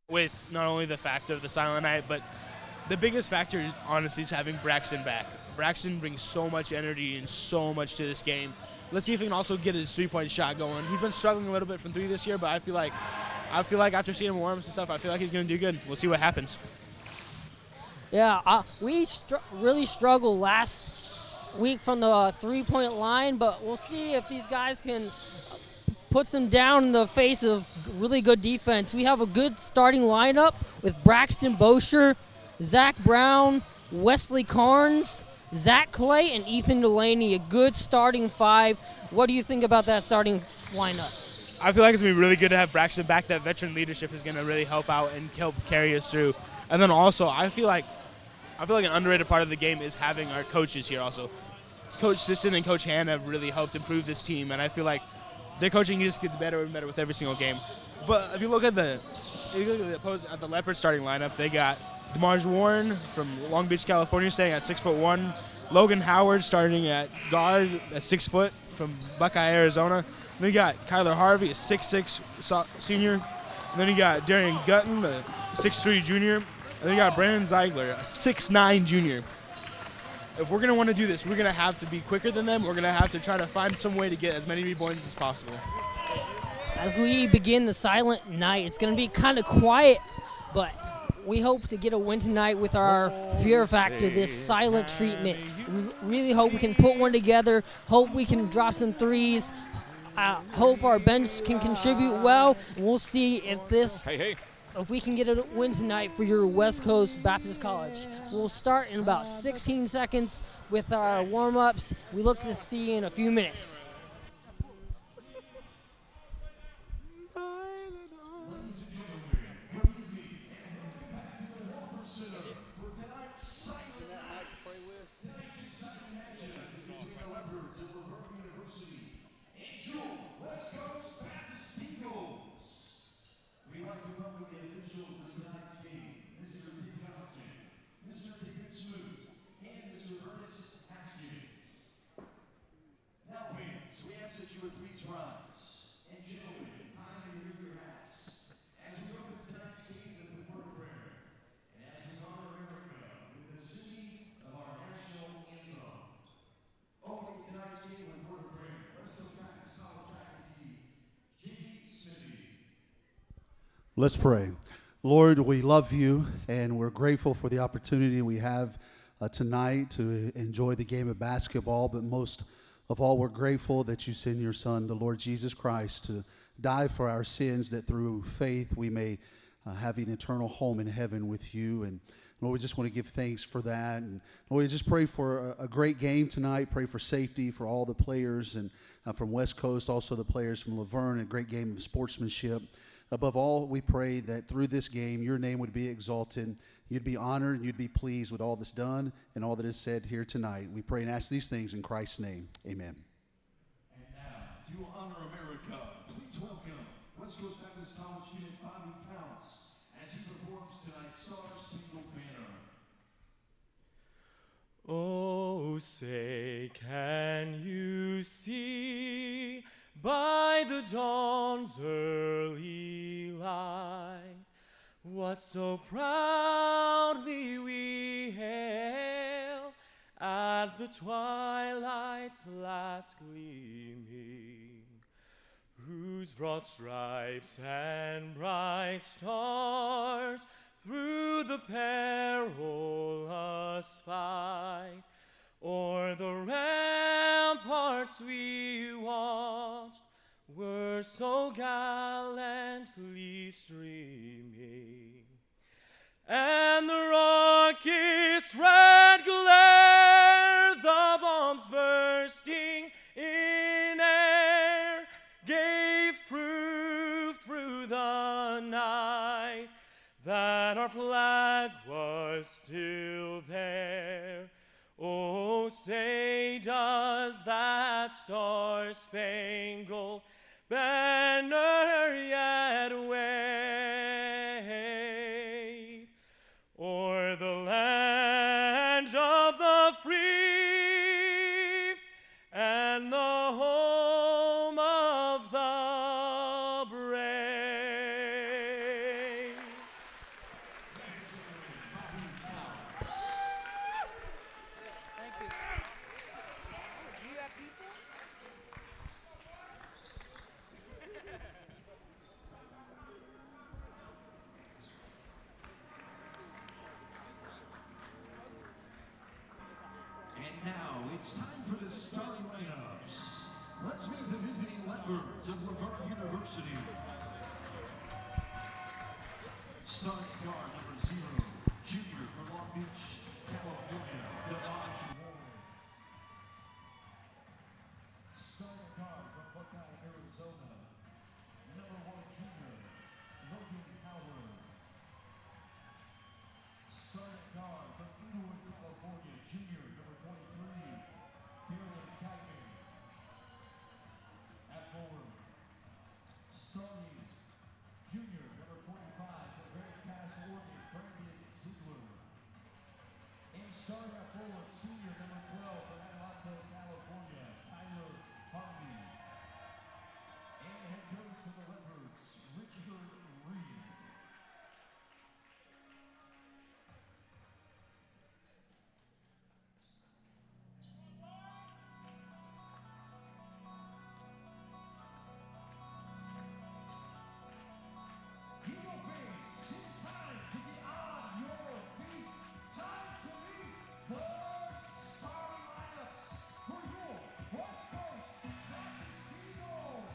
with not only the fact of the silent night, but the biggest factor, honestly, is having Braxton back. Braxton brings so much energy and so much to this game. Let's see if he can also get his three-point shot going. He's been struggling a little bit from three this year, but I feel like after seeing him warm-ups and stuff, I feel like he's going to do good. We'll see what happens. Yeah, we really struggled last week from the three-point line, but we'll see if these guys can put them down in the face of really good defense. We have a good starting lineup with Braxton Bosher, Zach Brown, Wesley Carnes, Zach Clay, and Ethan Delaney. A good starting five. What do you think about that starting lineup? I feel like it's going to be really good to have Braxton back. That veteran leadership is going to really help out and help carry us through. And then also, I feel like an underrated part of the game is having our coaches here also. Coach Sisson and Coach Han have really helped improve this team, and I feel like their coaching just gets better and better with every single game. But if you look at the Leopard starting lineup, they got DeMarge Warren from Long Beach, California, staying at 6'1". Logan Howard starting at guard at 6 foot from Buckeye, Arizona. Then you got Kyler Harvey, a 6'6" senior. And then you got Darian Gutton, a 6'3" junior. And then you got Brandon Ziegler, a 6'9" junior. If we're going to want to do this, we're going to have to be quicker than them. We're going to have to try to find some way to get as many rebounds as possible. As we begin the silent night, it's going to be kind of quiet, but we hope to get a win tonight with our Fear Factor, this silent treatment. We really hope we can put one together, hope we can drop some threes, hope our bench can contribute well, and we'll see if if we can get a win tonight for your West Coast Baptist College. We'll start in about 16 seconds with our warm-ups. We look to see you in a few minutes. Let's pray. Lord, we love you, and we're grateful for the opportunity we have tonight to enjoy the game of basketball, but most of all, we're grateful that you send your Son, the Lord Jesus Christ, to die for our sins, that through faith we may have an eternal home in heaven with you. And Lord, we just want to give thanks for that. And Lord, we just pray for a great game tonight. Pray for safety for all the players and from West Coast, also the players from Laverne, a great game of sportsmanship. Above all, we pray that through this game, your name would be exalted, you'd be honored, and you'd be pleased with all that's done and all that is said here tonight. We pray and ask these things in Christ's name. Amen. And now, to honor America, please welcome West Coast Baptist College student Bobby Counts as he performs tonight's Star-Spangled Banner. Oh, say, can you see by the dawn's early light what so proudly we hail at the twilight's last gleaming, whose broad stripes and bright stars through the perilous fight o'er the ramparts we watched were so gallantly streaming, and the rocket's red glare, the bombs bursting in air, gave proof through the night that our flag was still there. Oh, say, does that star-spangled banner yet wave o'er the land of the free and the home of the brave? now, it's time for the starting lineups. Let's meet the visiting Leopards of Verne University. Starting guard number 0, junior from Long Beach, California, Starting guard from Buckeye, Arizona, number 1 junior, Logan Howard. Starting guard from Inglewood, California, junior, number 23, Darren Guyton. At forward, starting junior, number 25, from Grand Pass, Oregon, Brandon Ziegler. And starting at forward, senior, number 12, from Atlanta, California, Tyler Harvey. And head coach for the Leopards, Richard Reed. Eagle fans, it's time to be on your feet. Time to meet the starting lineups for your West Coast Baptist Eagles.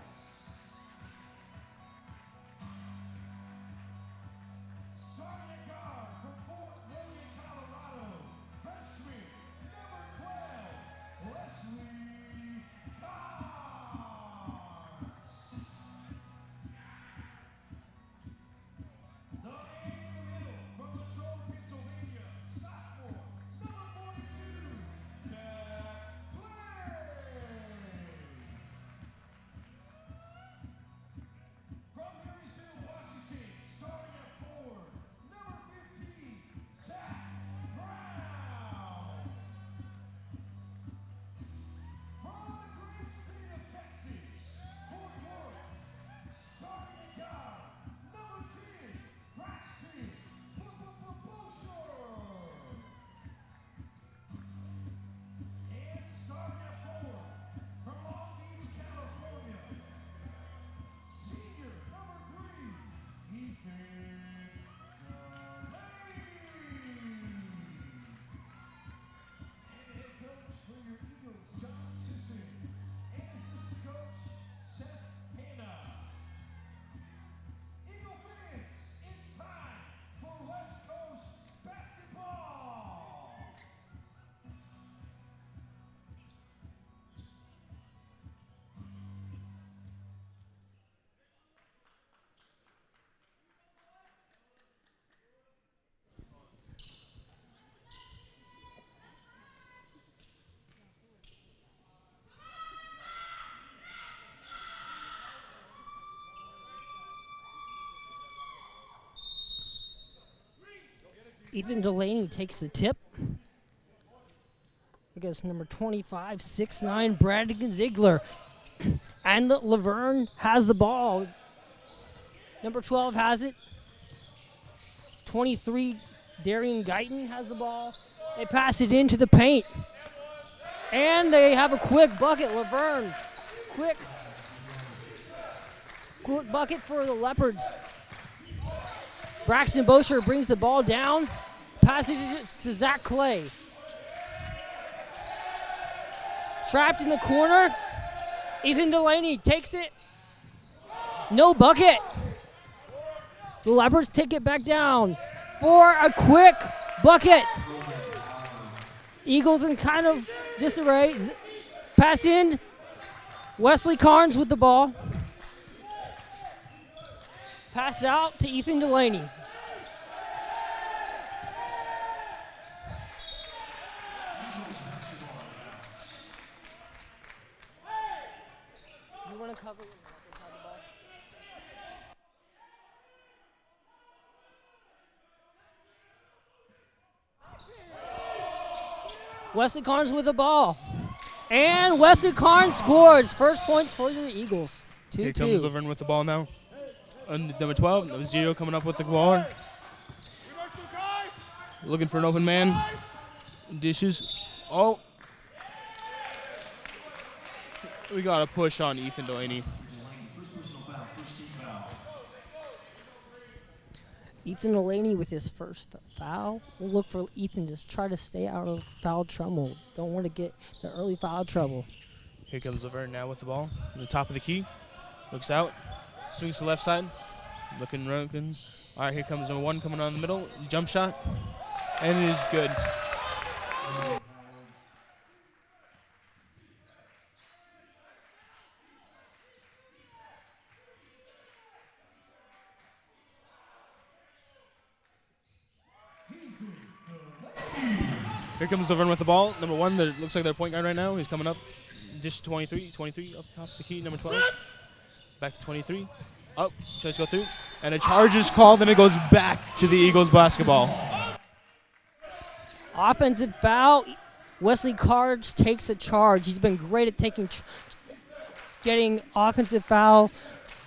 Starting at guard from Fort William, Colorado, freshman number 12, Wesley Carnes. The man in the middle from Latrobe, Pennsylvania, sophomore, number 42, Jack Blake. From Marysville, Washington, starting at forward, number 15, Zach Brown. From the great state of Texas, Fort Worth, starting at guard, number 10, Braxton Boucher. And starting at forward, from Long Beach, California, senior number 3, Ethan Delaney. And head coach for your Eagles, John Sisson. And assistant coach, Seth Hanna. Eagle fans, it's time for West Coast basketball. Ethan Delaney takes the tip against number 25, 6'9", Brandon Ziegler. And Laverne has the ball. Number 12 has it. 23, Darian Guyton has the ball. They pass it into the paint. And they have a quick bucket. Laverne, quick bucket for the Leopards. Braxton Boucher brings the ball down, passes it to Zach Clay. Trapped in the corner. Ethan Delaney takes it. No bucket. The Leopards take it back down for a quick bucket. Eagles in kind of disarray. Pass in. Wesley Carnes with the ball. Pass out to Ethan Delaney. You want to cover? Wesley Carnes with the ball. And Wesley Carnes scores. First points for your Eagles. 2-2. Here comes Laverne with the ball now. Number 12, number 0 coming up with the ball. Looking for an open man. Dishes. Oh. We got a push on Ethan Delaney. Ethan Delaney with his first foul. We'll look for Ethan to try to stay out of foul trouble. Don't want to get the early foul trouble. Here comes Verne now with the ball. On the top of the key. Looks out. Swings to the left side. Looking. All right, here comes number 1 coming on the middle. Jump shot. And it is good. Here comes Verne with the ball. Number 1, that looks like their point guard right now. He's coming up. Just 23 up top of the key. Number 12. Back to 23. Up. Tries to go through. And a charge is called, and it goes back to the Eagles basketball. Offensive foul. Wesley Cards takes the charge. He's been great at getting offensive foul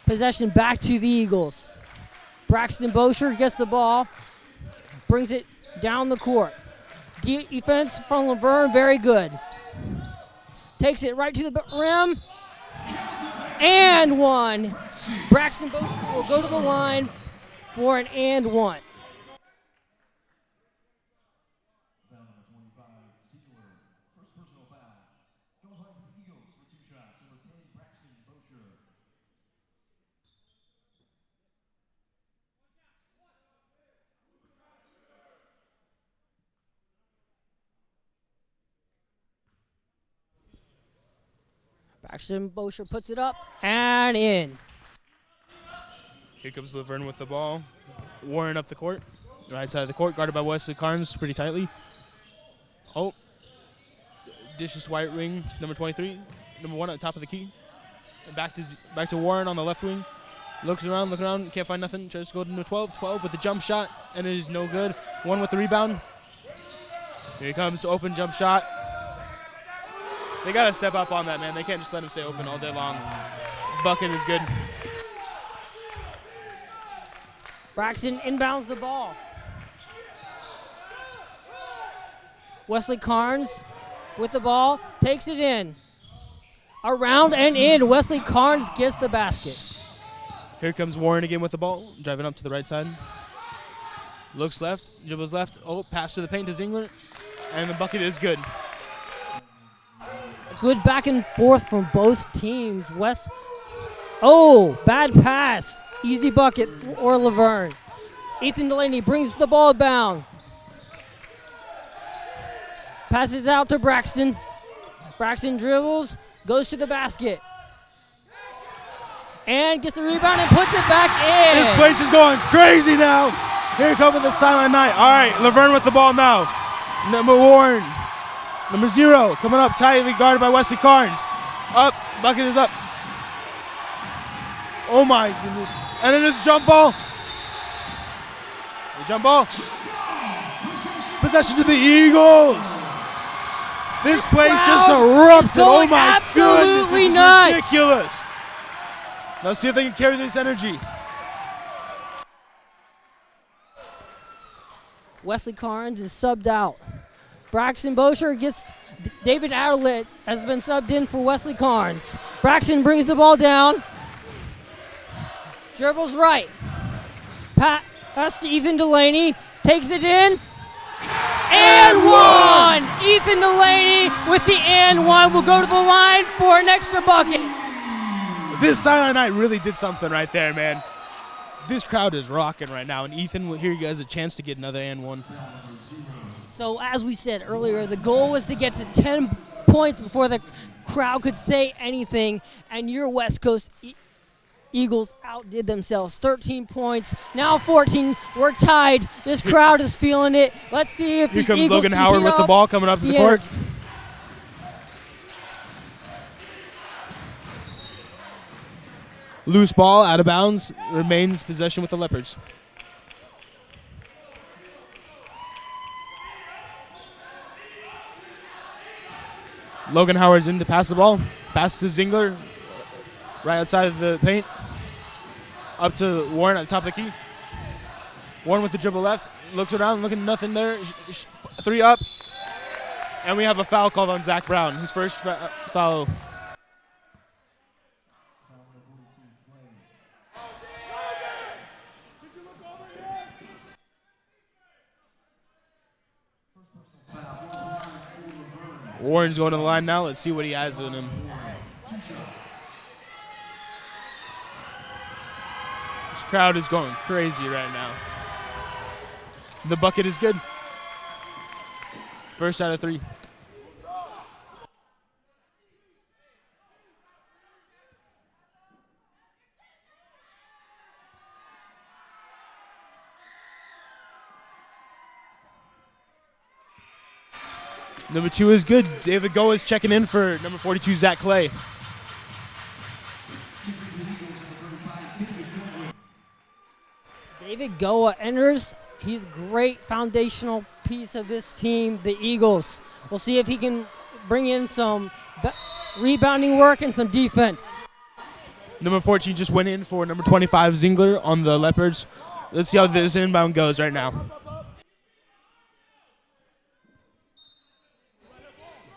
possession back to the Eagles. Braxton Bosher gets the ball, brings it down the court. Defense from Laverne, very good. Takes it right to the rim. And one. Braxton Bosher will go to the line for an and one. Foul number 25, Ziegler. First personal foul. Goes on for the Eagles for 2 shots. Number 10, Braxton Bosher. Braxton Bosher puts it up and in. Here comes Laverne with the ball. Warren up the court. Right side of the court, guarded by Wesley Carnes pretty tightly. Oh. Dishes to White Ring, number 23. Number 1 at the top of the key. And back to Warren on the left wing. Looks around, can't find nothing. Tries to go to number 12. 12 with the jump shot, and it is no good. 1 with the rebound. Here he comes, open jump shot. They got to step up on that, man. They can't just let him stay open all day long. Bucket is good. Braxton inbounds the ball. Wesley Carnes with the ball, takes it in. Around and in, Wesley Carnes gets the basket. Here comes Warren again with the ball, driving up to the right side. Looks left, dribbles left. Oh, pass to the paint to Zingler, and the bucket is good. Good back and forth from both teams. Oh, bad pass. Easy bucket for Laverne. Ethan Delaney brings the ball down. Passes out to Braxton. Braxton dribbles, goes to the basket. And gets the rebound and puts it back in. This place is going crazy now. Here comes the Silent Night. All right, Laverne with the ball now. Number Warren. Number 0 coming up tightly guarded by Wesley Carnes. Up, bucket is up. Oh my goodness. And then this jump ball. The jump ball. Possession to the Eagles. This place just erupted. Oh my goodness, this is ridiculous. Let's see if they can carry this energy. Wesley Carnes is subbed out. Braxton Bosher gets David Adlet has been subbed in for Wesley Carnes. Braxton brings the ball down. Dribbles right. Pass to Ethan Delaney. Takes it in. And one! Ethan Delaney with the and one will go to the line for an extra bucket. This Silent Night really did something right there, man. This crowd is rocking right now, and Ethan will here you guys a chance to get another and one. So as we said earlier, the goal was to get to 10 points before the crowd could say anything, and your West Coast Eagles outdid themselves. 13 points, now 14. We're tied. This crowd is feeling it. Let's see if here these comes Eagles Logan can Howard keep with the up ball coming up to the court. energy. Loose ball, out of bounds, remains possession with the Leopards. Logan Howard's in to pass the ball. Pass to Zingler, right outside of the paint. Up to Warren at the top of the key. Warren with the dribble left. Looks around, looking nothing there. 3 up. And we have a foul called on Zach Brown. His first foul. Warren's going to the line now. Let's see what he has in him. This crowd is going crazy right now. The bucket is good. First out of 3. Number 2 is good. David Goa is checking in for number 42, Zach Clay. David Goa enters. He's a great foundational piece of this team, the Eagles. We'll see if he can bring in some rebounding work and some defense. Number 14 just went in for number 25, Zingler on the Leopards. Let's see how this inbound goes right now.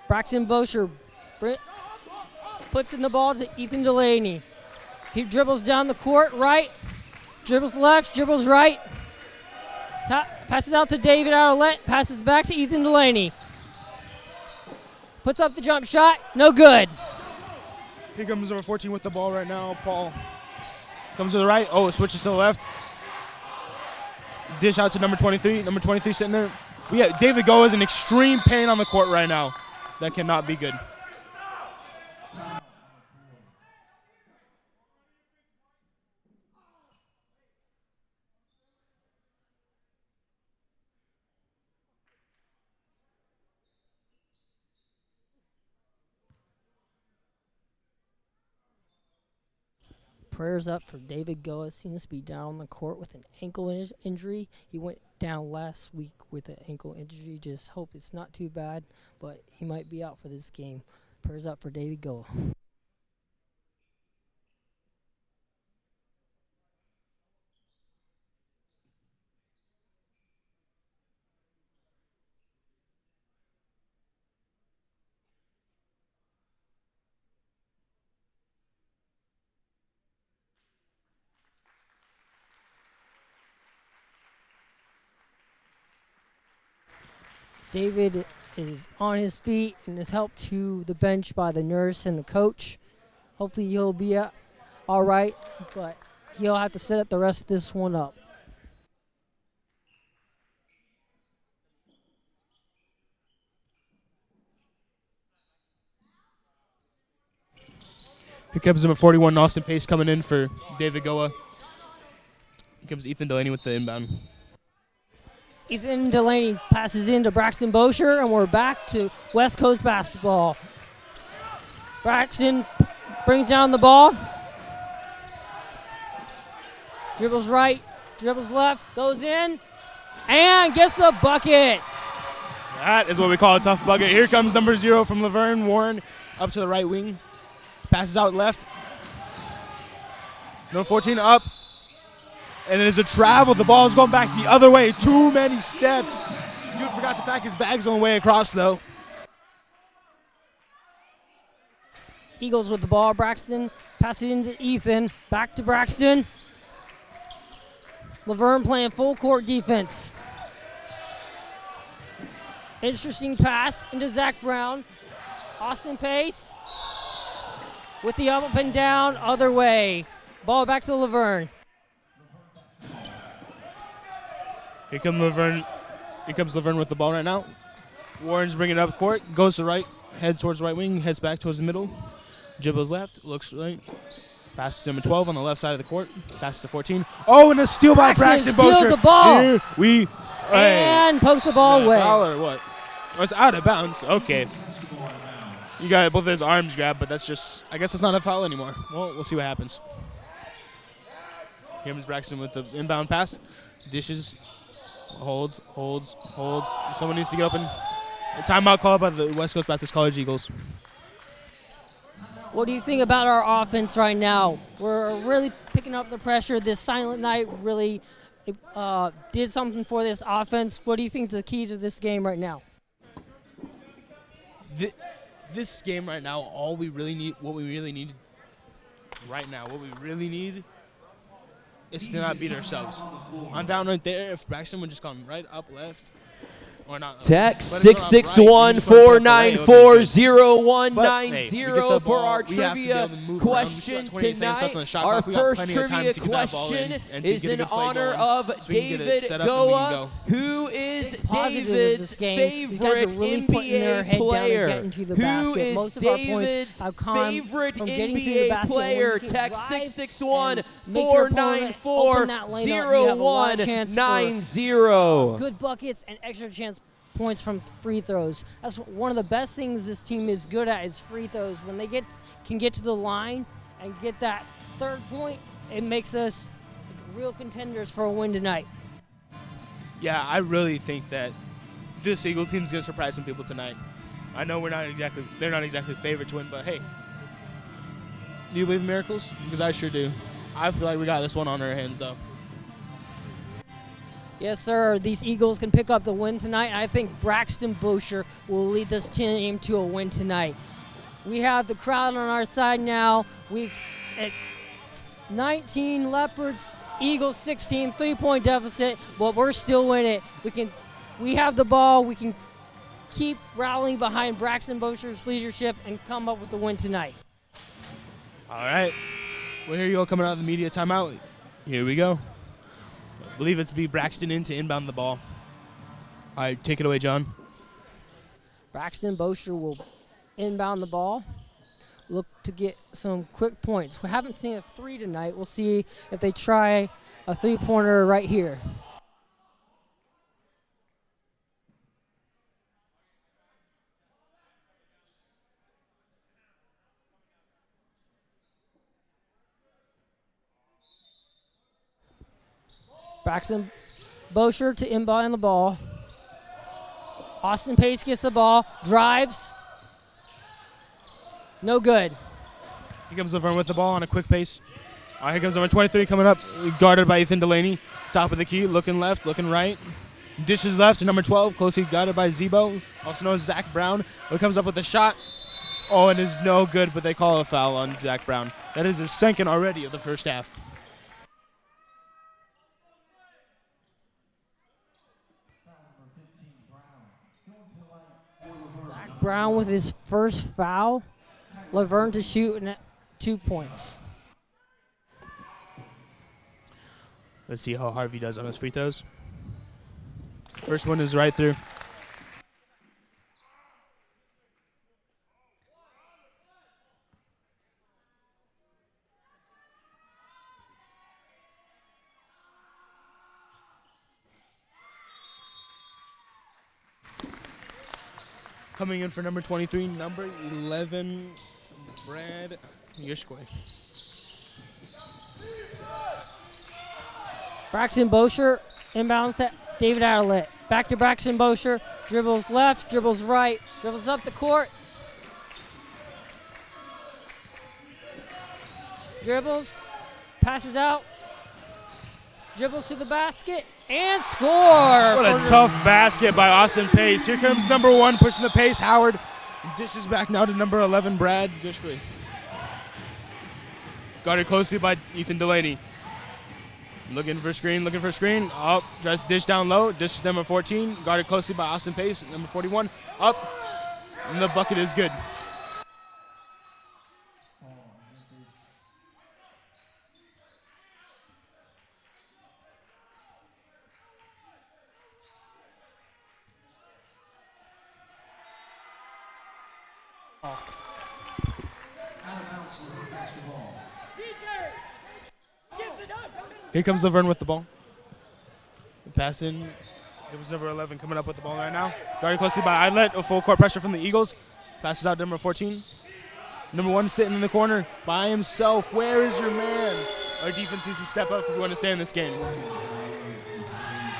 Braxton Bosher puts in the ball to Ethan Delaney. He dribbles down the court, right, dribbles left, dribbles right. Passes out to David Arlett, passes back to Ethan Delaney. Puts up the jump shot, no good. Here comes number 14 with the ball right now. Paul comes to the right. Oh, switches to the left. Dish out to number 23. Number 23 sitting there. Yeah, David Goa is in extreme pain on the court right now. That cannot be good. Prayers up for David Goa. Seems to be down on the court with an ankle injury. He went down last week with an ankle injury. Just hope it's not too bad, but he might be out for this game. Prayers up for David Goa. David is on his feet and is helped to the bench by the nurse and the coach. Hopefully he'll be all right, but he'll have to set the rest of this one up. Here comes number 41, Austin Pace, coming in for David Goa. Here comes Ethan Delaney with the inbound. Ethan Delaney passes in to Braxton Bosher, and we're back to West Coast basketball. Braxton brings down the ball. Dribbles right, dribbles left, goes in, and gets the bucket. That is what we call a tough bucket. Here comes number 0 from Laverne Warren up to the right wing. Passes out left. Number 14 up. And it is a travel. The ball is going back the other way. Too many steps. Dude forgot to pack his bags on the way across, though. Eagles with the ball. Braxton passes into Ethan. Back to Braxton. Laverne playing full court defense. Interesting pass into Zach Brown. Austin Pace with the up and down other way. Ball back to Laverne. Here comes Laverne. Here comes Laverne with the ball right now. Warren's bringing it up court. Goes to right. Heads towards the right wing. Heads back towards the middle. Dribbles left. Looks right. Passes to number 12 on the left side of the court. Passes to 14. Oh, and a steal by Braxton Bosher. Steals the ball. Here we and pokes the ball away. Foul or what? Oh, it's out of bounds. Okay. You got both of his arms grabbed, but that's just, I guess it's not a foul anymore. Well, we'll see what happens. Here comes Braxton with the inbound pass. Dishes. Holds. Someone needs to get open. A timeout called by the West Coast Baptist College Eagles. What do you think about our offense right now? We're really picking up the pressure. This silent night really did something for this offense. What do you think is the key to this game right now? This game right now, what we really need is to not beat ourselves. On that right there, if Braxton would just gone right, up, left, or not. Text but it's not right. You just wanna put it away, it would be good. 661-494-0190 for our trivia question tonight. Our first trivia question is in honor of David Goa, who is David's favorite NBA player. Who is David's favorite NBA player? Text 661-494-0190. Good buckets and extra chance points from free throws. That's one of the best things this team is good at, is free throws. When they can get to the line and get that third point, it makes us real contenders for a win tonight. Yeah, I really think that this Eagles team is going to surprise some people tonight. I know they're not exactly favored to win, but hey, do you believe in miracles? Because I sure do. I feel like we got this one on our hands, though. Yes, sir. These Eagles can pick up the win tonight. I think Braxton Bosher will lead this team to a win tonight. We have the crowd on our side now. It's 19 Leopards, Eagles 16, 3-point deficit, but we're still in it. We have the ball. We can keep rallying behind Braxton Bosher's leadership and come up with the win tonight. All right. Well, here you go, coming out of the media timeout. Here we go. I believe it's Braxton in to inbound the ball. All right, take it away, John. Braxton Bosher will inbound the ball. Look to get some quick points. We haven't seen a three tonight. We'll see if they try a three-pointer right here. Braxton Bosher to inbound the ball. Austin Pace gets the ball, drives. No good. Here comes Verne with the ball on a quick pace. All right, here comes number 23 coming up, guarded by Ethan Delaney. Top of the key, looking left, looking right. Dishes left to number 12, closely guarded by Zebo, also known as Zach Brown, who comes up with a shot. Oh, it is no good, but they call a foul on Zach Brown. That is his second already of the first half. Brown with his first foul. Laverne to shoot 2 points. Let's see how Harvey does on his free throws. First one is right through. Coming in for number 23, number 11, Brad Yushkwe. Braxton Bosher inbounds to David Adelit. Back to Braxton Bosher. Dribbles left, dribbles right, dribbles up the court. Dribbles, passes out, dribbles to the basket, and score! What a tough basket by Austin Pace. Here comes number 1 pushing the pace, Howard. Dishes back now to number 11, Brad Gushkley. Guarded closely by Ethan Delaney. Looking for screen. Up, just dish down low. Dish number 14, guarded closely by Austin Pace. Number 41, up, and the bucket is good. Here comes Laverne with the ball. Passing. It was number 11 coming up with the ball right now. Guarded closely by Idlet. A full court pressure from the Eagles. Passes out to number 14. Number 1 sitting in the corner by himself. Where is your man? Our defense needs to step up if we want to stay in this game.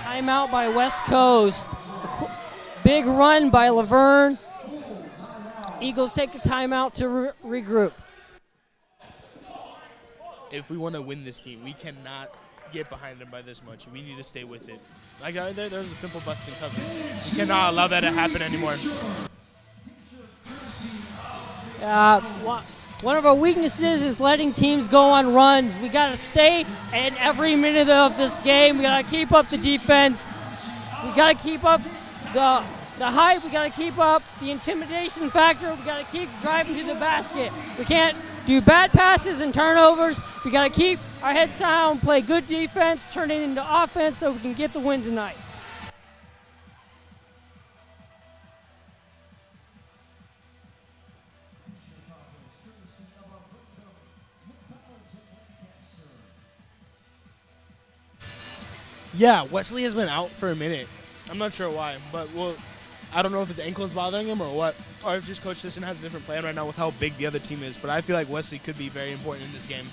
Timeout by West Coast. Big run by Laverne. Eagles take a timeout to regroup. If we want to win this game, we cannot get behind them by this much. We need to stay with it. Like there's a simple busting coverage. We cannot allow that to happen anymore. One of our weaknesses is letting teams go on runs. We got to stay in every minute of this game. We got to keep up the defense. We got to keep up the hype, we got to keep up. The intimidation factor, we got to keep driving to the basket. We can't do bad passes and turnovers. We got to keep our heads down, play good defense, turn it into offense so we can get the win tonight. Yeah, Wesley has been out for a minute. I'm not sure why, but I don't know if his ankle is bothering him or what, or if just Coach Sisson has a different plan right now with how big the other team is. But I feel like Wesley could be very important in this game.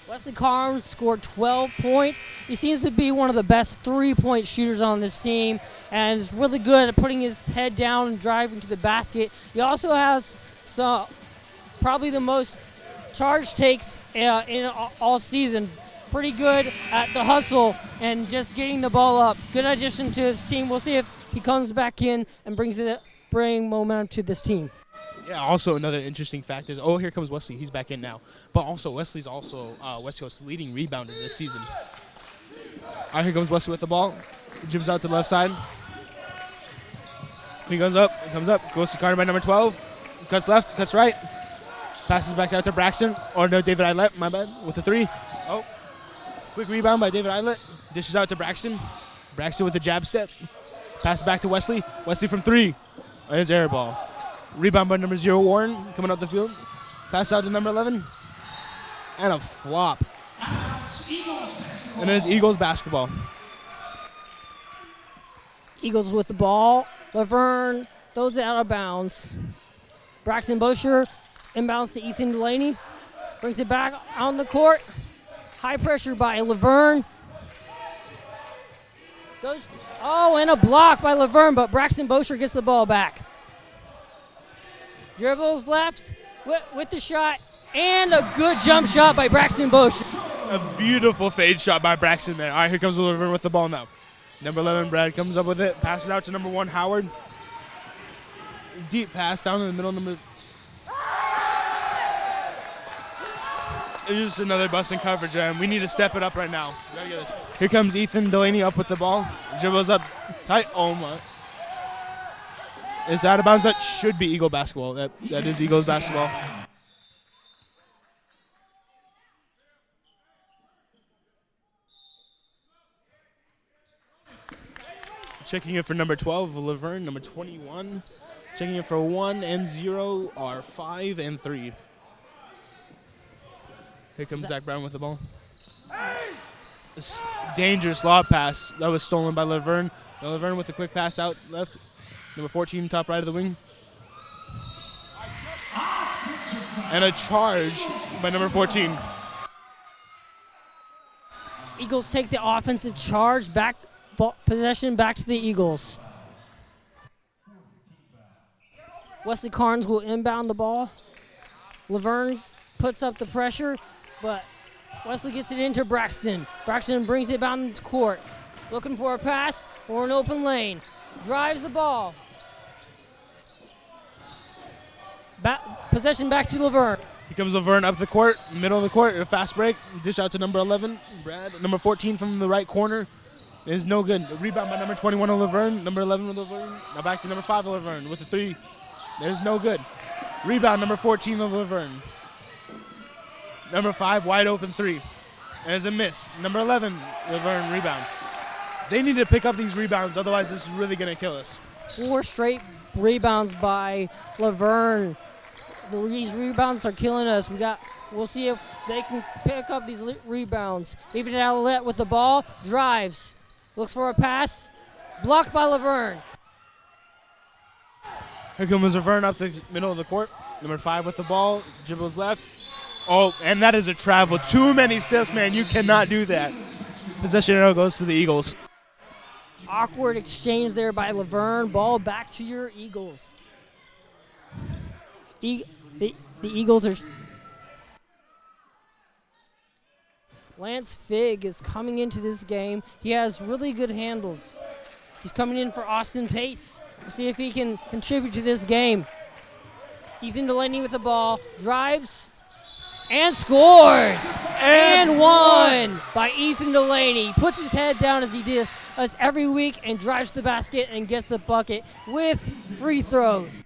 Wesley Carnes scored 12 points. He seems to be one of the best three-point shooters on this team and is really good at putting his head down and driving to the basket. He also has probably the most charge takes in all season. Pretty good at the hustle and just getting the ball up. Good addition to his team. We'll see if he comes back in and bring momentum to this team. Yeah, also another interesting fact is, here comes Wesley. He's back in now. But also, Wesley's also West Coast's leading rebounder this season. All right, here comes Wesley with the ball. He jumps out to the left side. He comes up, goes to Carter by number 12. Cuts left, cuts right. Passes back out to Braxton. Or no, David Eilert, my bad, with the three. Quick rebound by David Eilert. Dishes out to Braxton. Braxton with the jab step. Passes back to Wesley. Wesley from three. There's air ball. Rebound by number 0, Warren, coming up the field. Pass out to number 11. And a flop. And then it's Eagles basketball. Eagles with the ball. Laverne throws it out of bounds. Braxton Bosher inbounds to Ethan Delaney. Brings it back on the court. High pressure by Laverne. And a block by Laverne, but Braxton Bosher gets the ball back. Dribbles left with the shot, and a good jump shot by Braxton Bosher. A beautiful fade shot by Braxton there. All right, here comes Laverne with the ball now. Number 11, Brad comes up with it. Passes out to number 1, Howard. Deep pass down in the middle. It's just another busting coverage, and we need to step it up right now. We gotta get this. Here comes Ethan Delaney up with the ball. Dribbles up tight. Oh my. It's out of bounds. That should be Eagle basketball. That is Eagles basketball. Checking it for number 12, Laverne. Number 21. Checking it for 1 and 0 are 5 and 3. Here comes Zach Brown with the ball. Dangerous lob pass. That was stolen by Laverne. Laverne with a quick pass out left. Number 14, top right of the wing. And a charge by number 14. Eagles take the offensive charge, possession back to the Eagles. Wesley Carnes will inbound the ball. Laverne puts up the pressure, but Wesley gets it into Braxton. Braxton brings it down the court. Looking for a pass or an open lane. Drives the ball. Possession back to Laverne. Here comes Laverne up the court, middle of the court, a fast break. Dish out to number 11, Brad. Number 14 from the right corner is no good. Rebound by number 21 of Laverne. Number 11 of Laverne. Now back to number 5 of Laverne with the 3. There's no good. Rebound number 14 of Laverne. Number 5, wide open 3. There's a miss. Number 11, Laverne rebound. They need to pick up these rebounds, otherwise this is really going to kill us. 4 straight rebounds by Laverne. These rebounds are killing us. We'll see if they can pick up these rebounds. David Allet with the ball, drives, looks for a pass, blocked by Laverne. Here comes Laverne up the middle of the court. Number 5 with the ball, dribbles left. Oh, and that is a travel. Too many steps, man. You cannot do that. Possession arrow goes to the Eagles. Awkward exchange there by Laverne. Ball back to your Eagles. The Eagles are... Lance Figg is coming into this game. He has really good handles. He's coming in for Austin Pace. We'll see if he can contribute to this game. Ethan Delaney with the ball. Drives and scores. And one by Ethan Delaney. Puts his head down as he us every week and drives to the basket and gets the bucket with free throws.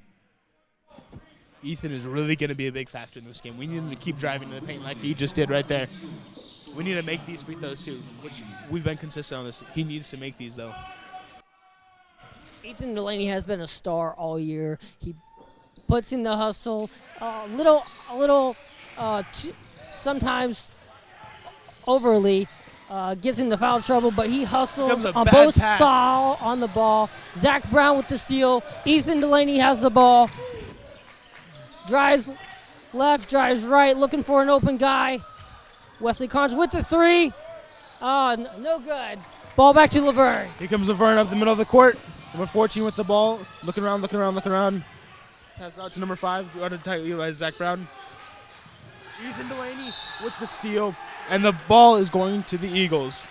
Ethan is really going to be a big factor in this game. We need him to keep driving to the paint like he just did right there. We need to make these free throws too, which we've been consistent on this. He needs to make these though. Ethan Delaney has been a star all year. He puts in the hustle, sometimes overly, gets into foul trouble, but he hustles on both sides on the ball. Zach Brown with the steal. Ethan Delaney has the ball. Drives left, drives right, looking for an open guy. Wesley Carnes with the three. No good. Ball back to Laverne. Here comes Laverne up the middle of the court. Number 14 with the ball. Looking around. Pass out to number 5. Guarded tightly by Zach Brown. Ethan Delaney with the steal. And the ball is going to the Eagles.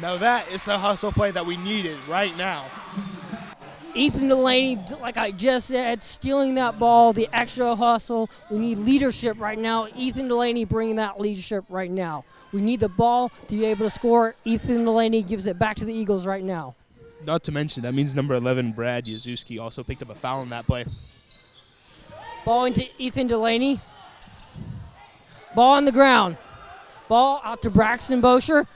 Now that is a hustle play that we needed right now. Ethan Delaney, like I just said, stealing that ball, the extra hustle. We need leadership right now. Ethan Delaney bringing that leadership right now. We need the ball to be able to score. Ethan Delaney gives it back to the Eagles right now. Not to mention, that means number 11, Brad Yazuski, also picked up a foul in that play. Ball into Ethan Delaney. Ball on the ground. Ball out to Braxton Bosher.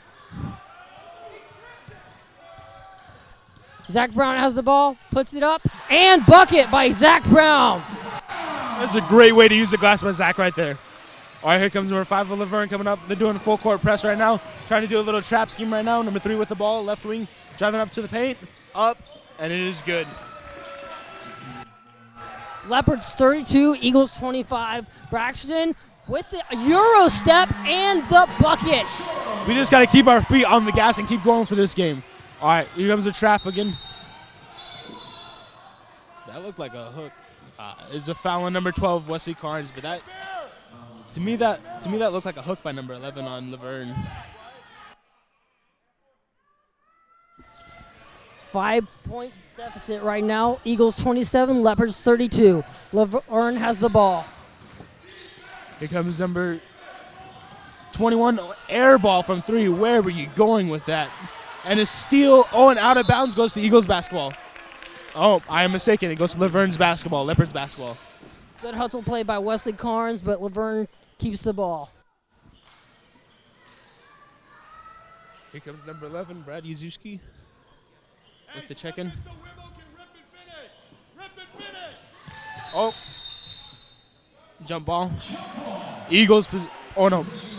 Zach Brown has the ball, puts it up, and bucket by Zach Brown. That's a great way to use the glass by Zach right there. All right, here comes number 5 of Laverne coming up. They're doing a full court press right now, trying to do a little trap scheme right now. Number 3 with the ball, left wing, driving up to the paint, up, and it is good. Leopards 32, Eagles 25. Braxton with the Euro step and the bucket. We just got to keep our feet on the gas and keep going for this game. All right, here comes the trap again. That looked like a hook. It's a foul on number 12, Wesley Carnes, but that to me that looked like a hook by number 11 on Laverne. 5-point deficit right now. Eagles 27, Leopards 32. Laverne has the ball. Here comes number 21, air ball from 3. Where were you going with that? And a steal, and out of bounds goes to Eagles basketball. Oh, I am mistaken. It goes to Laverne's basketball, Leopards basketball. Good hustle play by Wesley Carnes, but Laverne keeps the ball. Here comes number 11, Brad Yazuski with the check-in. Oh. Jump ball. Eagles,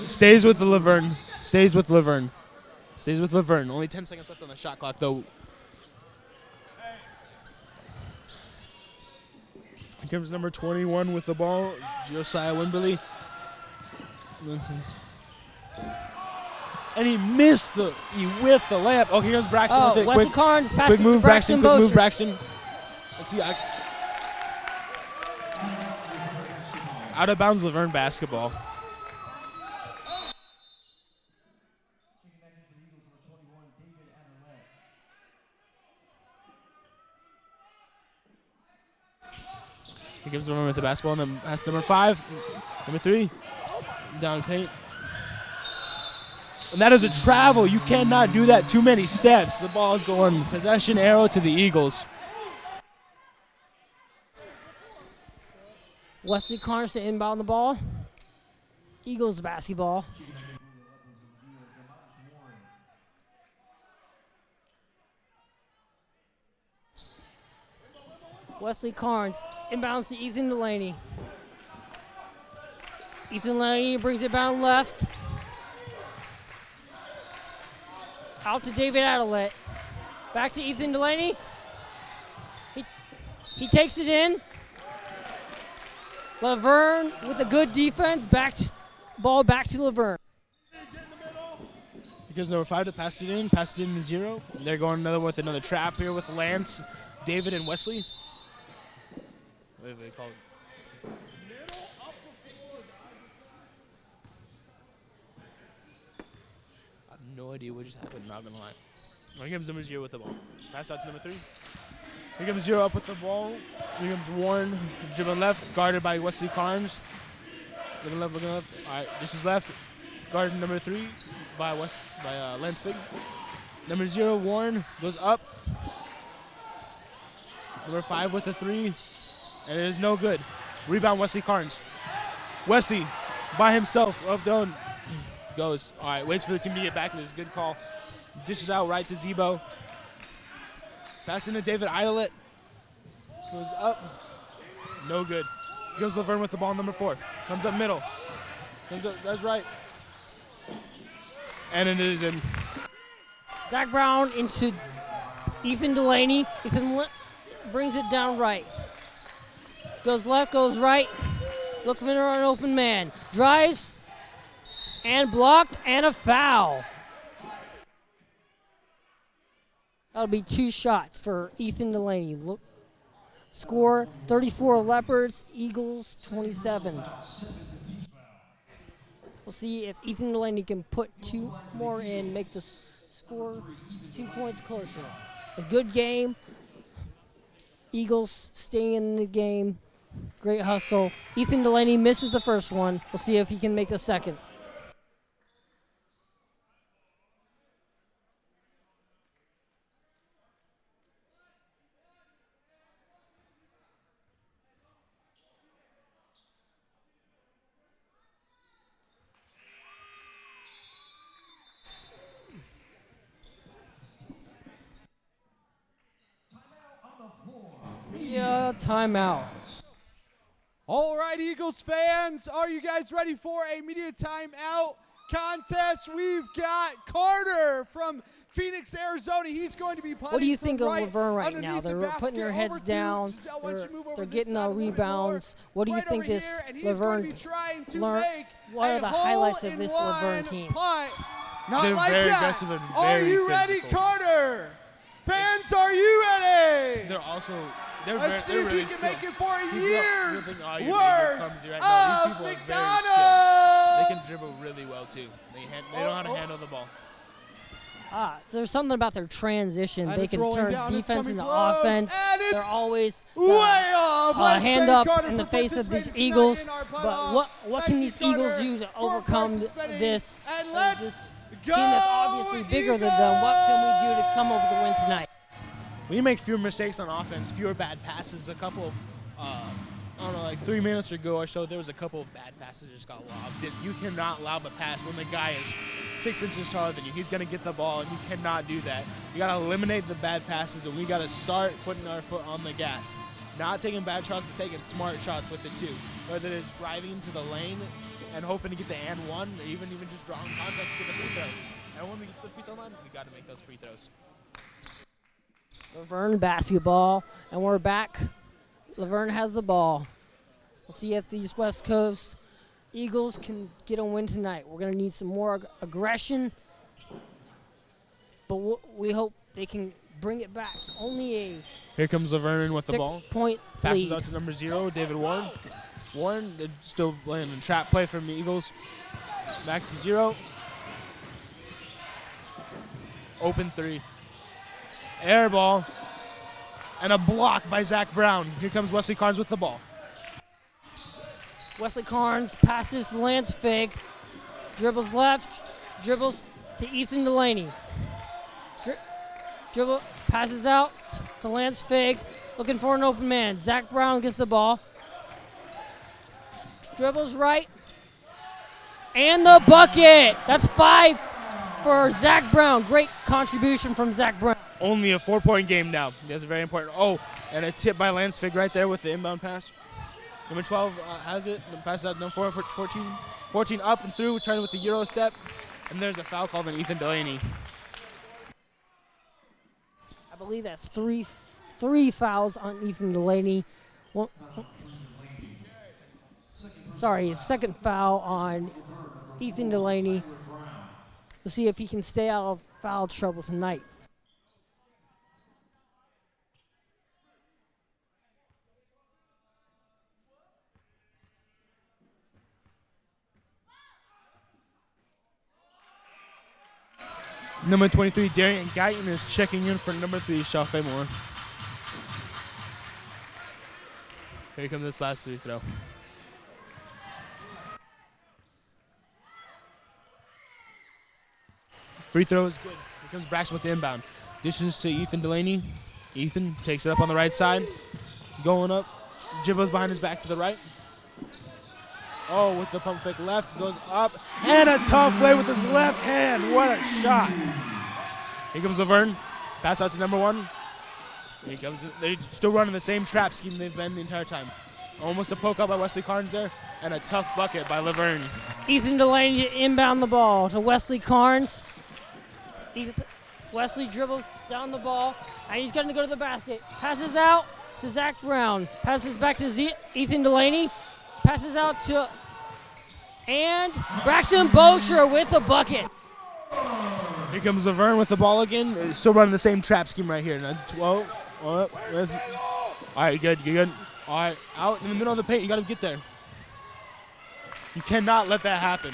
stays with the Laverne. Stays with Laverne. Only 10 seconds left on the shot clock, though. Here comes number 21 with the ball, Josiah Wimberly. And he whiffed the layup. Oh, here comes Braxton with it. Wesley Carnes passes quick move, to Braxton quick move, Bosher. Braxton. Let's see. Out of bounds, Laverne basketball. He gives Laverne with the basketball, and then has number 5, number 3, down paint. And that is a travel. You cannot do that too many steps. The ball is going possession arrow to the Eagles. Wesley Carnes to inbound the ball. Eagles basketball. Wesley Carnes inbounds to Ethan Delaney. Ethan Delaney brings it down left. Out to David Adelet. Back to Ethan Delaney. He takes it in. Laverne with a good defense. Ball back to Laverne. Because number 5 to pass it in to 0. They're going with another trap here with Lance, David, and Wesley. What do they call it? I have no idea what just happened, not gonna lie. Here comes number 0 with the ball. Pass out to number 3. Here comes 0 up with the ball. Here comes Warren, dribbling left, guarded by Wesley Carnes. Looking left. All right, this is left. Guarded number 3 by Lance Fig. Number 0, Warren, goes up. Number 5 with a 3, and it is no good. Rebound, Wesley Carnes. Wesley, by himself, up, down, goes. All right, waits for the team to get back, and it's a good call. Dishes out right to Zebo. Pass into David Eyelet. Goes up, no good. Goes Laverne with the ball, number 4. Comes up middle. Comes up, that's right. And it is in. Zach Brown into Ethan Delaney. Ethan brings it down right. Goes left, goes right. Looking for an open man. Drives and blocked and a foul. That'll be 2 shots for Ethan Delaney. Look, score 34 Leopards, Eagles 27. We'll see if Ethan Delaney can put 2 more in, make the score 2 points closer. A good game. Eagles staying in the game. Great hustle. Ethan Delaney misses the first one. We'll see if he can make the second. Yeah, timeout. All right, Eagles fans, are you guys ready for a media timeout contest? We've got Carter from Phoenix, Arizona. He's going to be playing. What do you think of right Laverne right now? They're putting their heads down. They're getting the rebounds. What do you think this Laverne learned? What are the highlights of this Laverne team? They're like very that. aggressive and Are very you ready, physical. Carter? Fans, are you ready? They're also, Let's see they're if really he can skilled. make it for a People year's think, oh, you're worth clumsy right now. These people are very skilled. They can dribble really well too. They know how to handle the ball. There's something about their transition. And they it's can rolling turn down, it's defense coming into close, offense. and They're it's always way off. Let's hand thank up Carter in the for face of these participating Eagles. tonight in our But playoff. what can Thank these you, Eagles Carter, do to for overcome participating. this? And let's This go, team that's obviously bigger than them. What can we do to come over the win tonight? We make fewer mistakes on offense, fewer bad passes. A couple, I don't know, like 3 minutes ago or so, there was a couple of bad passes that just got lobbed. You cannot lob a pass when the guy is 6 inches taller than you. He's going to get the ball, and you cannot do that. You got to eliminate the bad passes, and we got to start putting our foot on the gas. Not taking bad shots, but taking smart shots with it too. Whether it's driving into the lane and hoping to get the and one, or even just drawing contact to get the free throws. And when we get to the free throw line, we got to make those free throws. Laverne basketball, and we're back. Laverne has the ball. We'll see if these West Coast Eagles can get a win tonight. We're going to need some more aggression, but we hope they can bring it back. Only a Here comes Laverne with the ball. 6-point Passes lead. out to number 0, David Warren. Warren still playing a trap play from the Eagles. Back to 0. Open 3. Air ball. And a block by Zach Brown. Here comes Wesley Carnes with the ball. Wesley Carnes passes to Lance Fig. Dribbles left. Dribbles to Ethan Delaney. Dribble passes out to Lance Fig. Looking for an open man. Zach Brown gets the ball. Dribbles right. And the bucket. That's 5 for Zach Brown. Great contribution from Zach Brown. Only a 4-point game now. That's very important. Oh, and a tip by Lance Fig right there with the inbound pass. Number 12 has it. Passes out number 14. 14 up and through, trying with the Euro step. And there's a foul called on Ethan Delaney. I believe that's three fouls on Ethan Delaney. Second foul on Ethan Delaney. We'll see if he can stay out of foul trouble tonight. Number 23, Darian Guyton is checking in for number 3, Shelfie Moore. Here comes this last free throw. Free throw is good. Here comes Braxton with the inbound. Dishes to Ethan Delaney. Ethan takes it up on the right side. Going up. Dribbles behind his back to the right. Oh, with the pump fake left. Goes up. And a tough play with his left hand. What a shot. Here comes Laverne. Pass out to number 1. Here comes. They're still running the same trap scheme they've been the entire time. Almost a poke up by Wesley Carnes there. And a tough bucket by Laverne. Ethan Delaney to inbound the ball to Wesley Carnes. Wesley dribbles down the ball, and he's going to go to the basket. Passes out to Zach Brown. Passes back to Ethan Delaney. Passes out to, and Braxton Bosher with the bucket. Here comes Laverne with the ball again. They're still running the same trap scheme right here. Now, all right, good. All right, out in the middle of the paint. You got to get there. You cannot let that happen.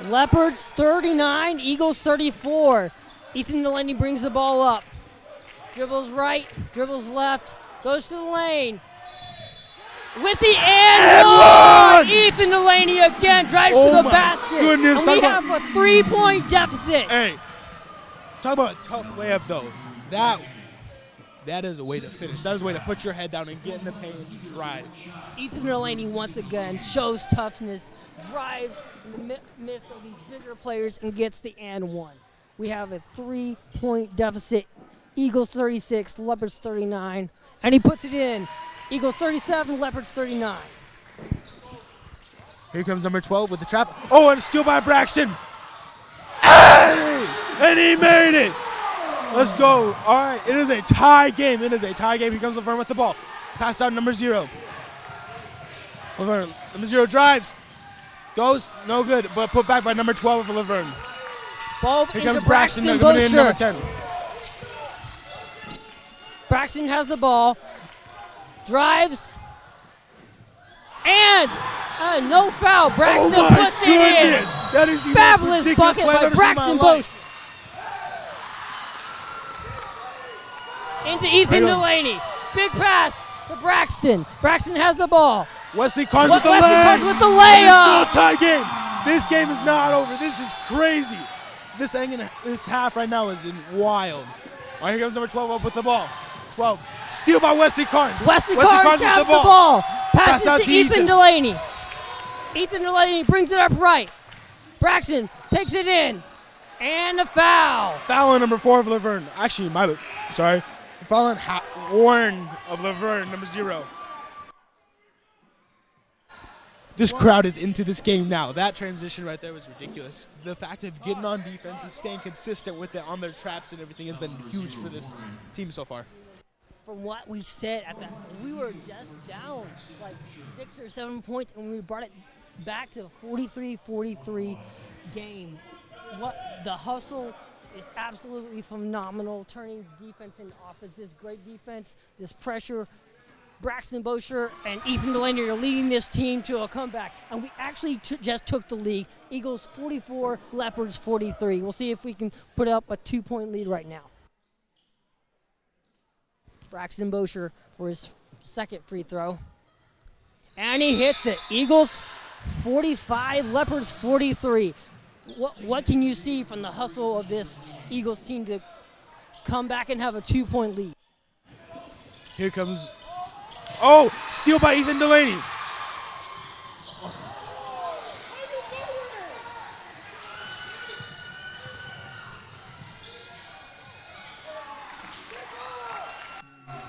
Leopards 39, Eagles 34. Ethan Delaney brings the ball up. Dribbles right, dribbles left, goes to the lane. With the and one! Ethan Delaney again drives to the basket. Goodness, and we have a 3-point deficit. Hey, talk about a tough layup though. That is a way to finish. That is a way to put your head down and get in the paint and drive. Ethan Delaney once again shows toughness, drives in the midst of these bigger players and gets the and one. We have a 3-point deficit. Eagles 36, Leopards 39, and he puts it in. Eagles 37, Leopards 39. Here comes number 12 with the trap. Oh, and a steal by Braxton. Hey! And he made it. Let's go. All right, it is a tie game. Here comes Laverne with the ball. Pass out number 0. Laverne, number 0 drives. Goes, no good, but put back by number 12 for Laverne. Ball Here comes Braxton coming in number 10. Braxton has the ball. Drives. And no foul. Braxton puts it in. That is the fabulous most bucket play I've by ever seen in Braxton my life. Bosch. Into Ethan Delaney. Big pass to Braxton. Braxton has the ball. Wesley Carnes with the layup. Carnes with the layup. It's still a tie game. This game is not over. This is crazy. This half right now is wild. All right, here comes number 12 up with the ball. 12. Steal by Wesley Carnes. Wesley Carnes has the ball. Passes out to Ethan Delaney. Ethan Delaney brings it up right. Braxton takes it in. And a foul. Foul on number 4 of Laverne. Actually, sorry. Foul on Warren of Laverne, number 0. This crowd is into this game now. That transition right there was ridiculous. The fact of getting on defense and staying consistent with it on their traps and everything has been huge for this team so far. From what we said we were just down like 6 or 7 points, and we brought it back to a 43-43 game. The hustle is absolutely phenomenal, turning defense into offense. This great defense, this pressure. Braxton Bosher and Ethan Delaney are leading this team to a comeback, and we actually just took the lead. Eagles 44, Leopards 43. We'll see if we can put up a 2-point lead right now. Braxton Bosher for his second free throw. And he hits it. Eagles 45, Leopards 43. What can you see from the hustle of this Eagles team to come back and have a 2-point lead? Here comes, oh, steal by Ethan Delaney.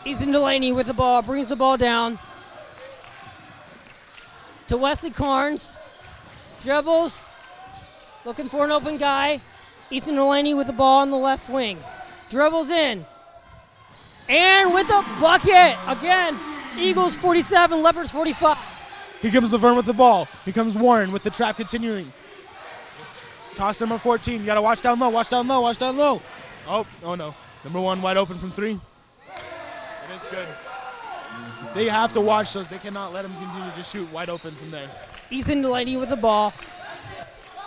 Ethan Delaney with the ball, brings the ball down to Wesley Carnes. Dribbles, looking for an open guy. Ethan Delaney with the ball on the left wing. Dribbles in. And with the bucket. Again, Eagles 47, Leopards 45. Here comes Laverne with the ball. Here comes Warren with the trap continuing. Toss number 14. You got to watch down low, watch down low, watch down low. Oh no. Number 1 wide open from 3. It is good. They have to watch those. They cannot let him continue to shoot wide open from there. Ethan Delaney with the ball.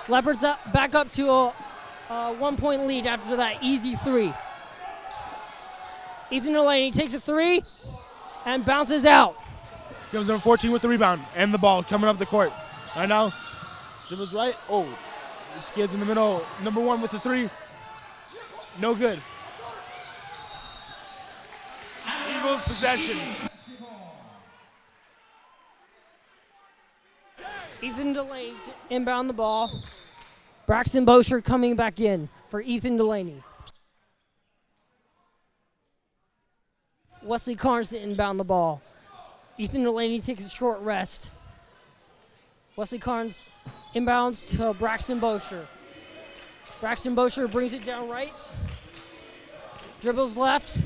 Leopards back up to a 1-point lead after that easy 3. Ethan Delaney takes a 3 and bounces out. Comes number 14 with the rebound and the ball coming up the court. Right now, it was right. Oh, Skids in the middle. Number 1 with the 3. No good. Eagles possession. Ethan Delaney inbound the ball. Braxton Bosher coming back in for Ethan Delaney. Wesley Carnes to inbound the ball. Ethan Delaney takes a short rest. Wesley Carnes inbounds to Braxton Bosher. Braxton Bosher brings it down right. Dribbles left.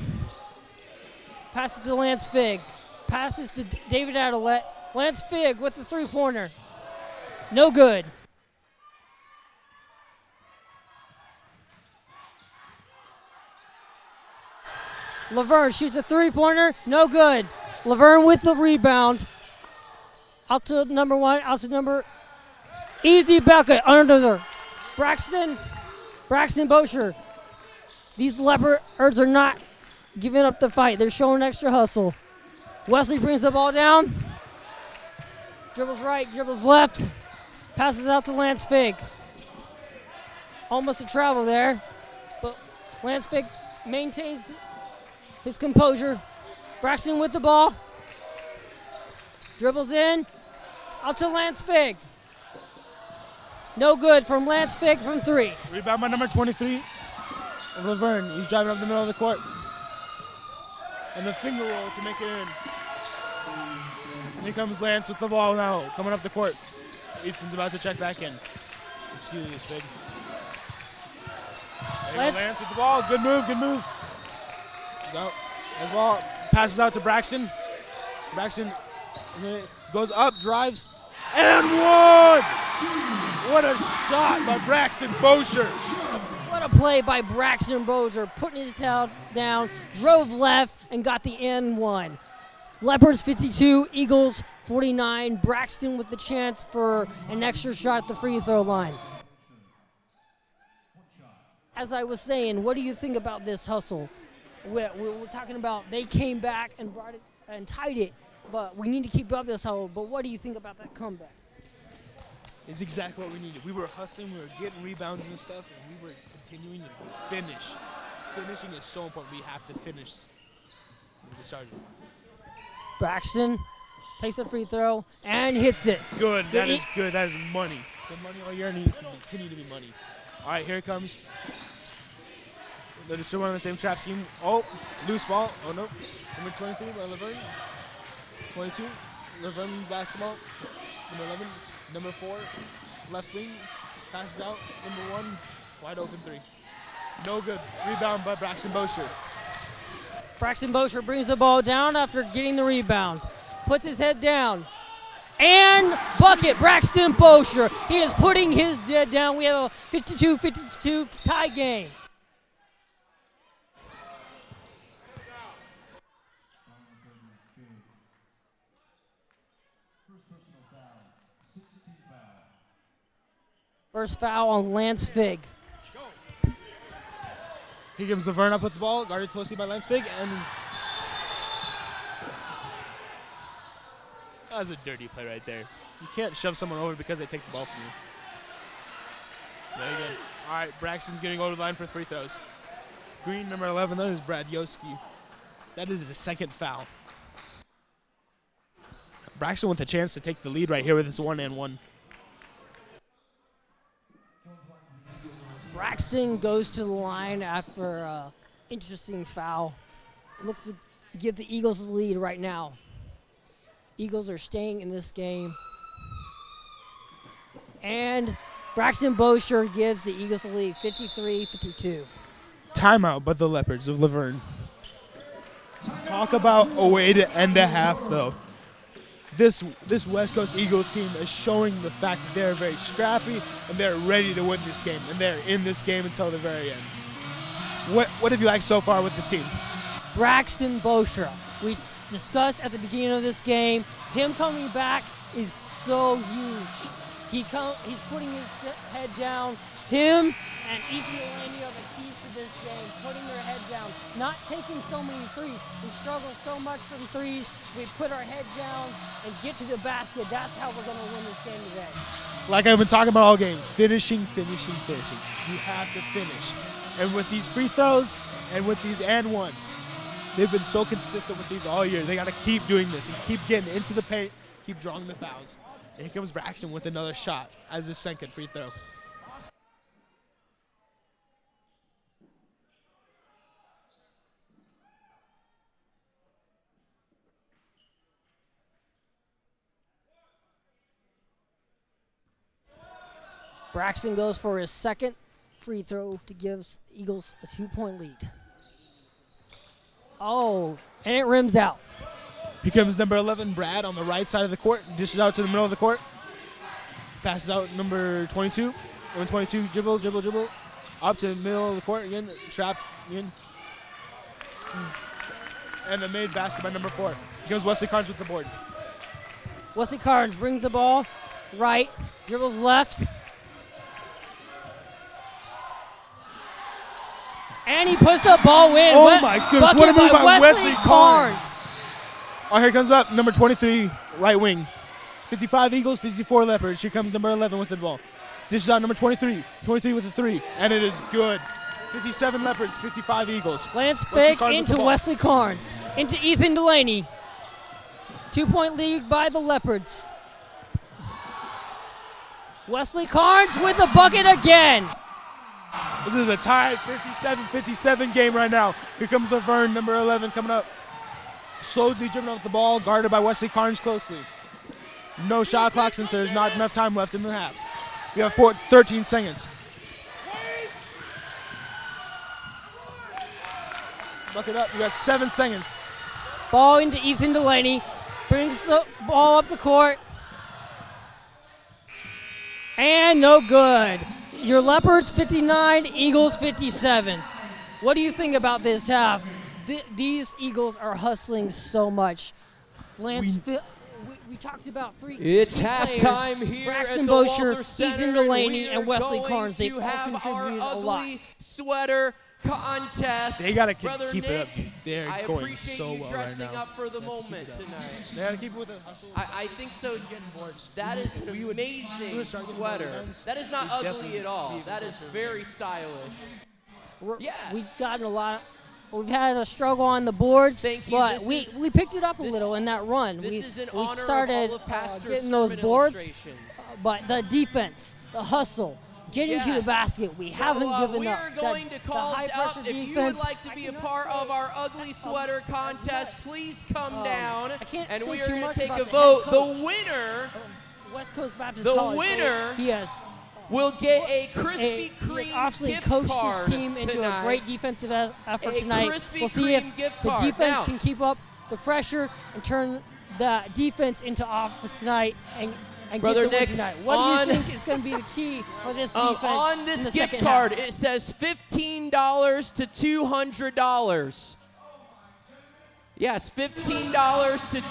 Passes to Lance Figg. Passes to David Adelet. Lance Figg with the 3-pointer. No good. Laverne shoots a 3-pointer. No good. Laverne with the rebound. Out to number 1. Out to number. Easy bucket. Under Braxton Bosher. These Leopards are not giving up the fight. They're showing extra hustle. Wesley brings the ball down. Dribbles right, dribbles left. Passes out to Lance Figg. Almost a travel there, but Lance Figg maintains his composure. Braxton with the ball. Dribbles in. Out to Lance Figg. No good from Lance Figg from 3. Rebound by number 23 of Laverne. He's driving up the middle of the court. And the finger roll to make it in. Here comes Lance with the ball now, coming up the court. Ethan's about to check back in. Excuse me, Figg. There you go, Lance with the ball. Good move, good move. He's out. The ball passes out to Braxton. Braxton goes up, drives, and 1! What a shot by Braxton Bosher. What a play by Braxton Bosher, putting his head down, drove left, and got the N1. Leopards 52, Eagles 49. Braxton with the chance for an extra shot at the free throw line. As I was saying, what do you think about this hustle? We're talking about they came back and brought it and tied it, but we need to keep up this hustle. But what do you think about that comeback? It's exactly what we needed. We were hustling, we were getting rebounds and stuff, and we were continuing to finish. Finishing is so important. We have to finish. We started. Braxton takes a free throw and hits it. Good. That is good. That is money. So money all year needs to continue to be money. All right, here it comes. They're still running the same trap scheme. Oh, loose ball. Oh, no. Number 23 by Laverne. 22, Laverne basketball. Number 11, number 4, left wing. Passes out. Number 1, wide open 3. No good. Rebound by Braxton Bosher. Braxton Bosher brings the ball down after getting the rebound. Puts his head down. And bucket, Braxton Bosher. He is putting his head down. We have a 52-52 tie game. First foul on Lance Figg. Here comes Verne up with the ball, guarded closely by Lance Figg, and that was a dirty play right there. You can't shove someone over because they take the ball from you. There you go. All right, Braxton's getting over the line for free throws. Green, number 11, that is Brad Yoski. That is his second foul. Braxton with a chance to take the lead right here with his 1-and-1. Braxton goes to the line after an interesting foul. Looks to give the Eagles the lead right now. Eagles are staying in this game. And Braxton Bosher gives the Eagles the lead, 53-52. Timeout by the Leopards of Laverne. Talk about a way to end a half, though. This West Coast Eagles team is showing the fact that they're very scrappy and they're ready to win this game, and they're in this game until the very end. What have you liked so far with this team? Braxton Bosher. We discussed at the beginning of this game, him coming back is so huge. He's putting his head down. Him and Ethan Delaney are the keys to this game, putting their head down, not taking so many threes. We struggle so much from threes. We put our head down and get to the basket. That's how we're going to win this game today. like I've been talking about all game, finishing. You have to finish. And with these free throws and with these and ones, they've been so consistent with these all year. They got to keep doing this and keep getting into the paint, keep drawing the fouls. And here comes Braxton with another shot as his second free throw. Braxton goes for his second free throw to give Eagles a 2-point lead. Oh, and it rims out. Here comes number 11, Brad, on the right side of the court. Dishes out to the middle of the court. Passes out number 22. Number 22 dribble. Up to the middle of the court again. Trapped again. And a made basket by number 4. Here comes Wesley Carnes with the board. Wesley Carnes brings the ball right, dribbles left. And he puts the ball in. Oh my goodness, what a move by Wesley Carnes. Oh, here comes up number 23, right wing. 55 Eagles, 54 Leopards. Here comes number 11 with the ball. Dishes out number 23. 23 with the 3, and it is good. 57 Leopards, 55 Eagles. Lance fake into Wesley Carnes, into Ethan Delaney. 2-point lead by the Leopards. Wesley Carnes with the bucket again. This is a tied 57-57 game right now. Here comes the Verne, number 11, coming up. Slowly dribbling off the ball, guarded by Wesley Carnes closely. No shot clock since there's not enough time left in the half. We have 13 seconds. Bucket up, we got 7 seconds. Ball into Ethan Delaney, brings the ball up the court. And no good. Your Leopards 59, Eagles 57. What do you think about this half? These Eagles are hustling so much. Lance, we talked about 3. It's halftime here Braxton at the Bosher, Walther Center. Ethan Delaney, and Wesley Going Carnes. They to all have our contributed a lot. ugly sweater contest. They gotta Brother keep it up. Nick, They're I going appreciate so you well dressing right now. up for the moment tonight. They gotta keep it with the hustle. I think so. That is an amazing sweater. That is not ugly at all. That is very stylish. Yes. We've gotten a lot. We've had a struggle on the boards, Thank you. but we picked it up a little in that run. This is in we honor started of all of Pastor getting those sermon boards, illustrations. but the defense, the hustle, getting to the basket, we haven't given we up. are going to call the up. high-pressure If defense, you would like to be a part of our ugly sweater contest, please come down, I can't and say we are too going much to take about a the vote. head The coach winner West Coast Baptist The College. winner He has will get a he Krispy has Kreme obviously gift coached card his team into tonight. a great defensive effort A tonight. Krispy We'll see if Kreme gift the card. defense Now- can keep up the pressure and turn the defense into offense tonight and Brother get the Nick, win tonight. What do you think is going to be the key for this defense on in this the gift second card, half? it says $15 to $200. Yes, $15 to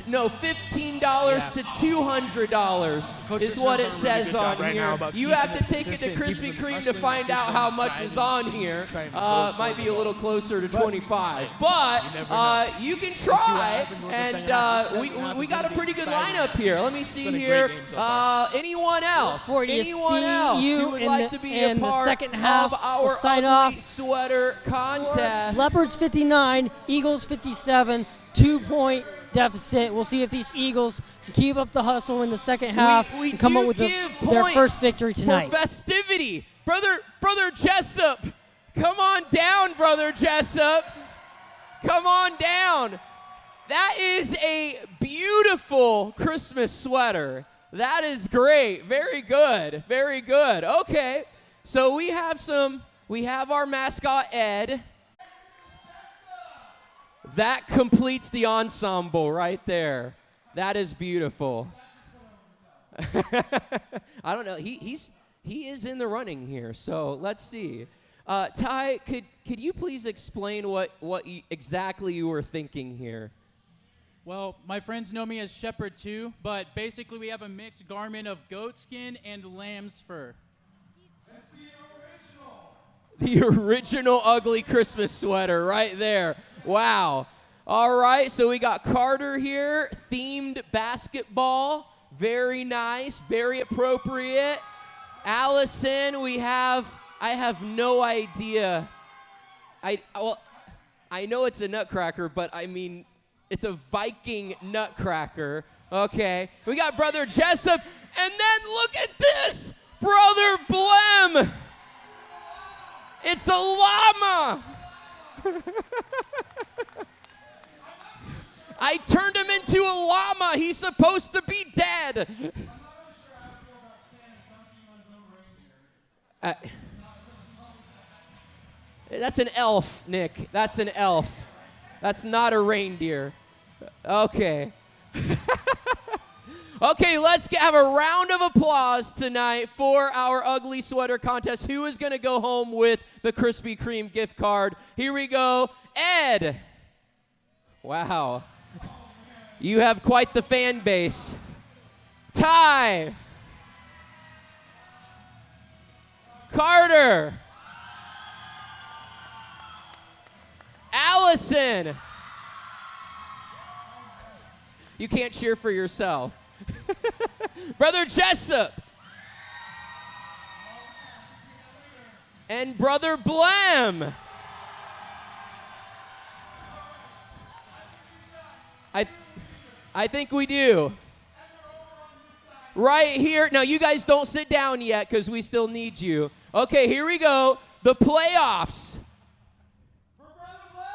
$200 is what it says on here. You have to take it to Krispy Kreme to find out how much is on here. Might be a little closer to 25, but you can try. And we got a pretty good lineup here. Let me see here. Anyone else? Anyone else who would like to be a part of our ugly sweater contest? Leopards 59, Eagles 57, 2-point deficit. We'll see if these Eagles can keep up the hustle in the second half we and come up with their first victory tonight. For festivity. Brother Jessup, come on down, Brother Jessup. Come on down. That is a beautiful Christmas sweater. That is great. Very good. Very good. Okay. So we have our mascot Ed. That completes the ensemble right there. That is beautiful. I don't know. He is in the running here. So let's see. Ty, could you please explain what exactly you were thinking here? Well, my friends know me as Shepherd too, but basically we have a mixed garment of goat skin and lamb's fur. The original ugly Christmas sweater right there. Wow. All right, so we got Carter here, themed basketball. Very nice, very appropriate. Allison, I have no idea. I know it's a nutcracker, but I mean, it's a Viking nutcracker. Okay, we got Brother Jessup, and then look at this, Brother Blem. It's a llama. I turned him into a llama. He's supposed to be dead. That's an elf, Nick. That's an elf. That's not a reindeer. Okay. Okay, let's have a round of applause tonight for our ugly sweater contest. Who is going to go home with the Krispy Kreme gift card? Here we go. Ed. Wow. You have quite the fan base. Ty. Carter. Allison. You can't cheer for yourself. Brother Jessup. And Brother Blem. I think we do. Right here. Now, you guys don't sit down yet because we still need you. Okay, here we go. The playoffs. For Brother Blair!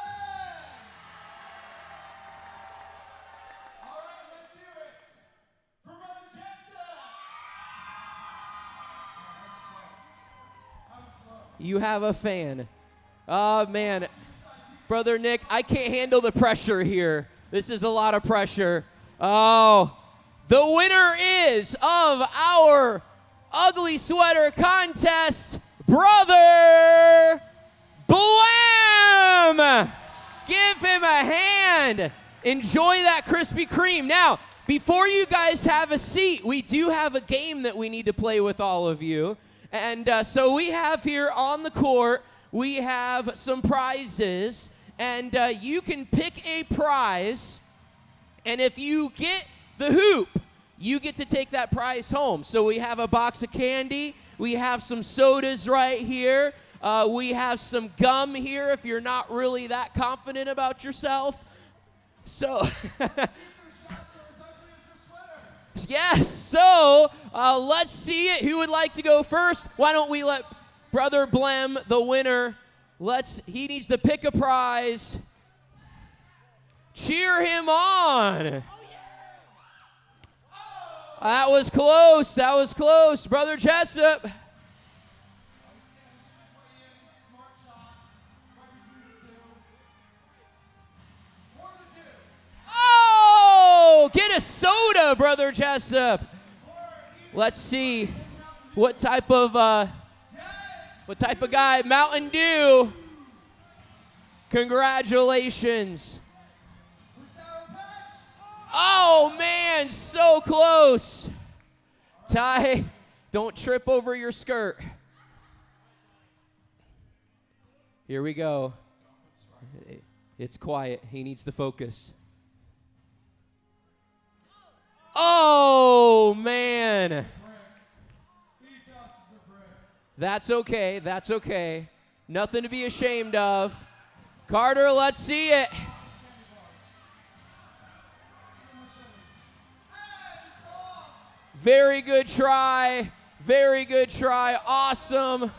All right, let's hear it. For Brother Jessup! You have a fan. Oh, man. Brother Nick, I can't handle the pressure here. This is a lot of pressure. Oh, the winner is of our ugly sweater contest, Brother Blem. Give him a hand. Enjoy that Krispy Kreme. Now, before you guys have a seat, we do have a game that we need to play with all of you. And so we have here on the court, we have some prizes. And you can pick a prize, and if you get the hoop, you get to take that prize home. So we have a box of candy. We have some sodas right here. We have some gum here if you're not really that confident about yourself. So, yes, so let's see it. Who would like to go first? Why don't we let Brother Blem, the winner, he needs to pick a prize. Cheer him on. That was close. That was close. Brother Jessup. Oh, get a soda, Brother Jessup. Let's see what type of guy? Mountain Dew. Congratulations. Oh, man, so close. Ty, don't trip over your skirt. Here we go. It's quiet. He needs to focus. Oh, man. That's okay. That's okay. Nothing to be ashamed of. Carter, let's see it. Very good try. Very good try. Awesome.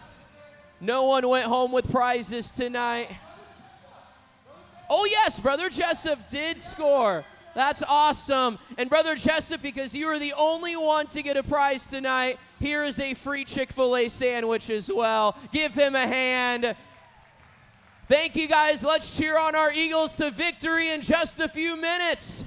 No one went home with prizes tonight. Oh, yes, Brother Jessup did score. That's awesome. And Brother Jessup, because you are the only one to get a prize tonight, here is a free Chick-fil-A sandwich as well. Give him a hand. Thank you, guys. Let's cheer on our Eagles to victory in just a few minutes.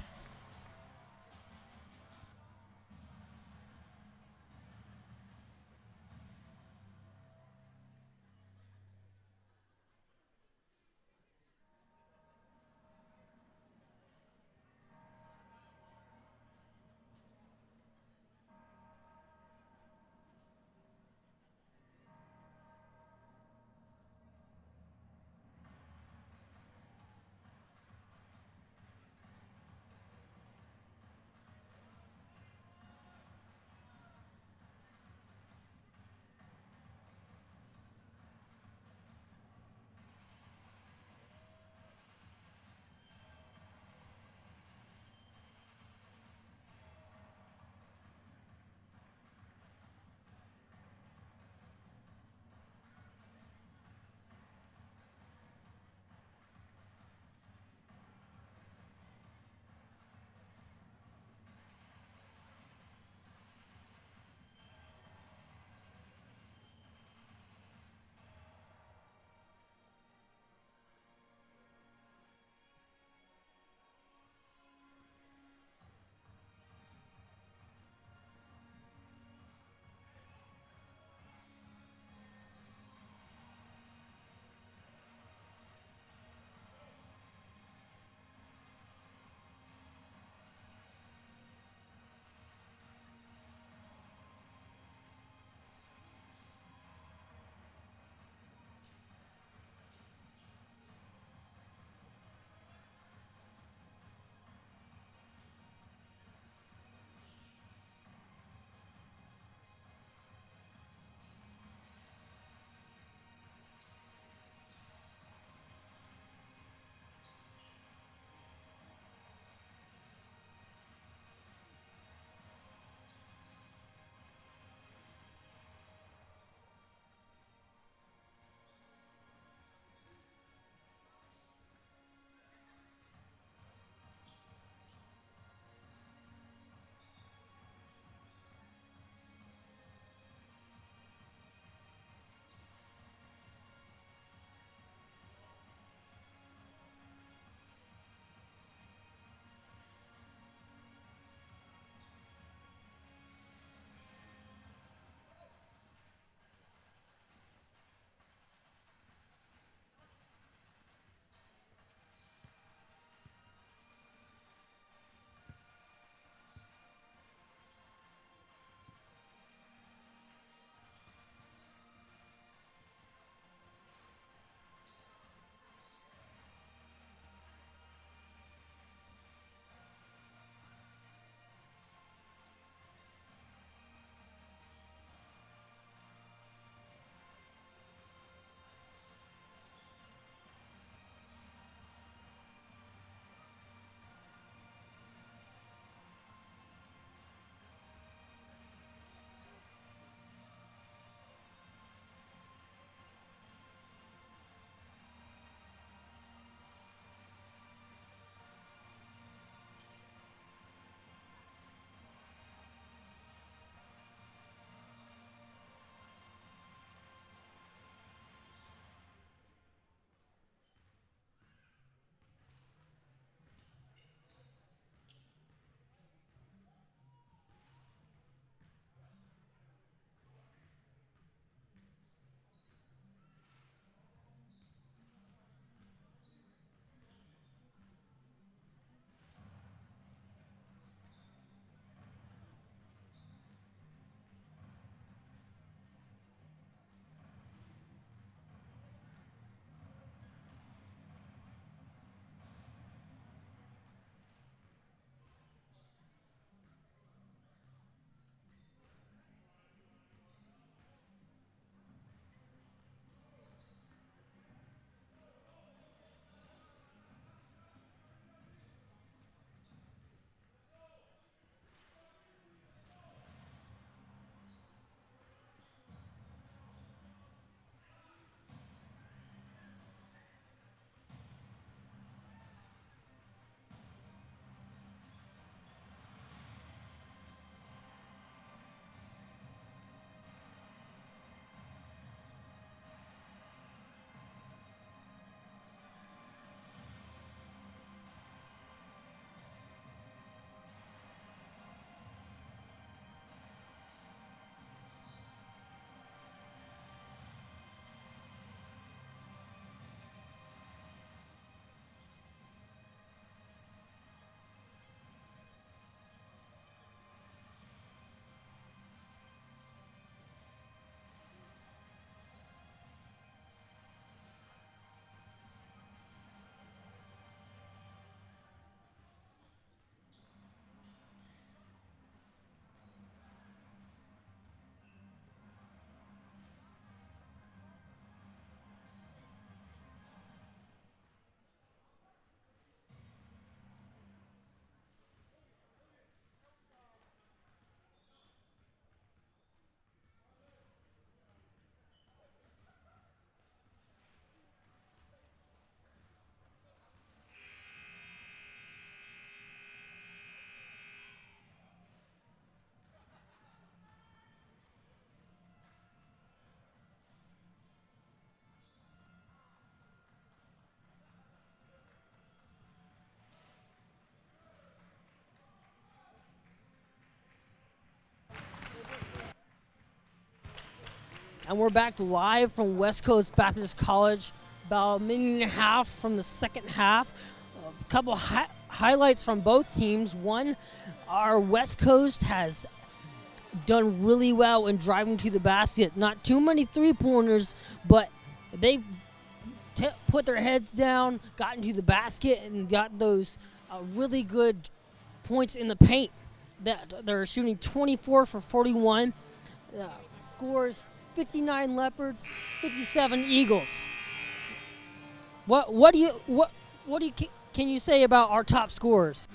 And we're back live from West Coast Baptist College, about a minute and a half from the second half. A couple highlights from both teams. One, our West Coast has done really well in driving to the basket. Not too many three-pointers, but they put their heads down, got into the basket, and got those really good points in the paint. They're shooting 24 for 41. Scores 59 Leopards, 57 Eagles. What can you say about our top scorers?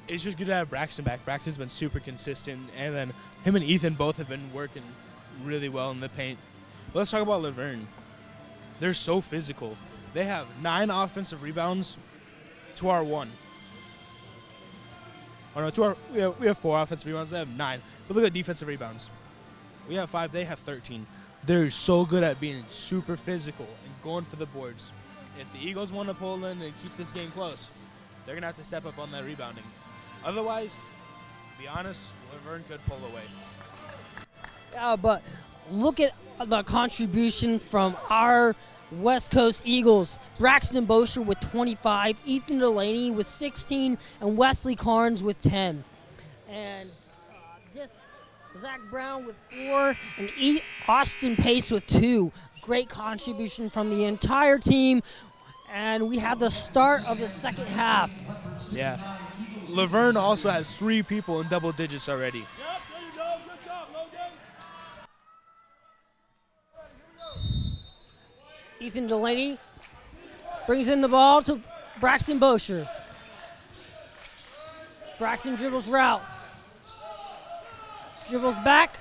It's just good to have Braxton back. Braxton's been super consistent, and then him and Ethan both have been working really well in the paint. But let's talk about Laverne. They're so physical. They have 9 offensive rebounds to our 1. Oh no, we have 4 offensive rebounds. They have 9. But look at defensive rebounds. We have 5. They have 13. They're so good at being super physical and going for the boards. If the Eagles want to pull in and keep this game close, they're going to have to step up on that rebounding. Otherwise, to be honest, Laverne could pull away. Yeah, but look at the contribution from our West Coast Eagles. Braxton Bosher with 25, Ethan Delaney with 16, and Wesley Carnes with 10. And just Zach Brown with 4, and Austin Pace with 2. Great contribution from the entire team. And we have the start of the second half. Yeah. Laverne also has 3 people in double digits already. Yep, there you go. Good job, Logan. Ethan Delaney brings in the ball to Braxton Bosher. Braxton dribbles route. Dribbles back.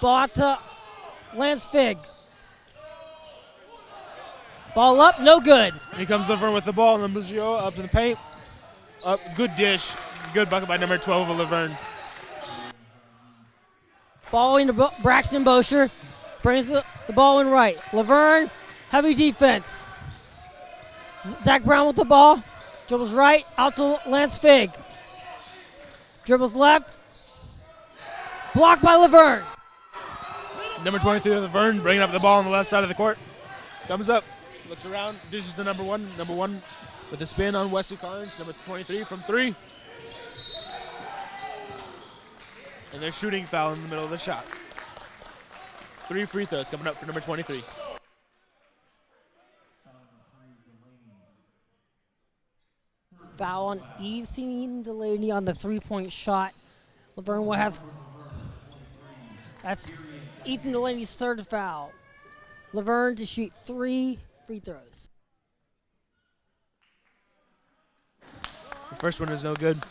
Ball out to Lance Figg. Ball up, no good. Here comes Laverne with the ball, and then Buzio up in the paint. Up, good dish. Good bucket by number 12 of Laverne. Ball into Braxton Bosher. Brings the ball in right. Laverne, heavy defense. Zach Brown with the ball. Dribbles right, out to Lance Figg. Dribbles left. Blocked by Laverne. Number 23 of Laverne bringing up the ball on the left side of the court. Comes up, looks around, dishes to number 1. Number 1 with a spin on Wesley Carnes. Number 23 from 3. And they're shooting foul in the middle of the shot. 3 free throws coming up for number 23. Foul on Ethan Delaney on the 3-point shot. Laverne will have. That's Ethan Delaney's 3rd foul. Laverne to shoot 3 free throws. The first one is no good.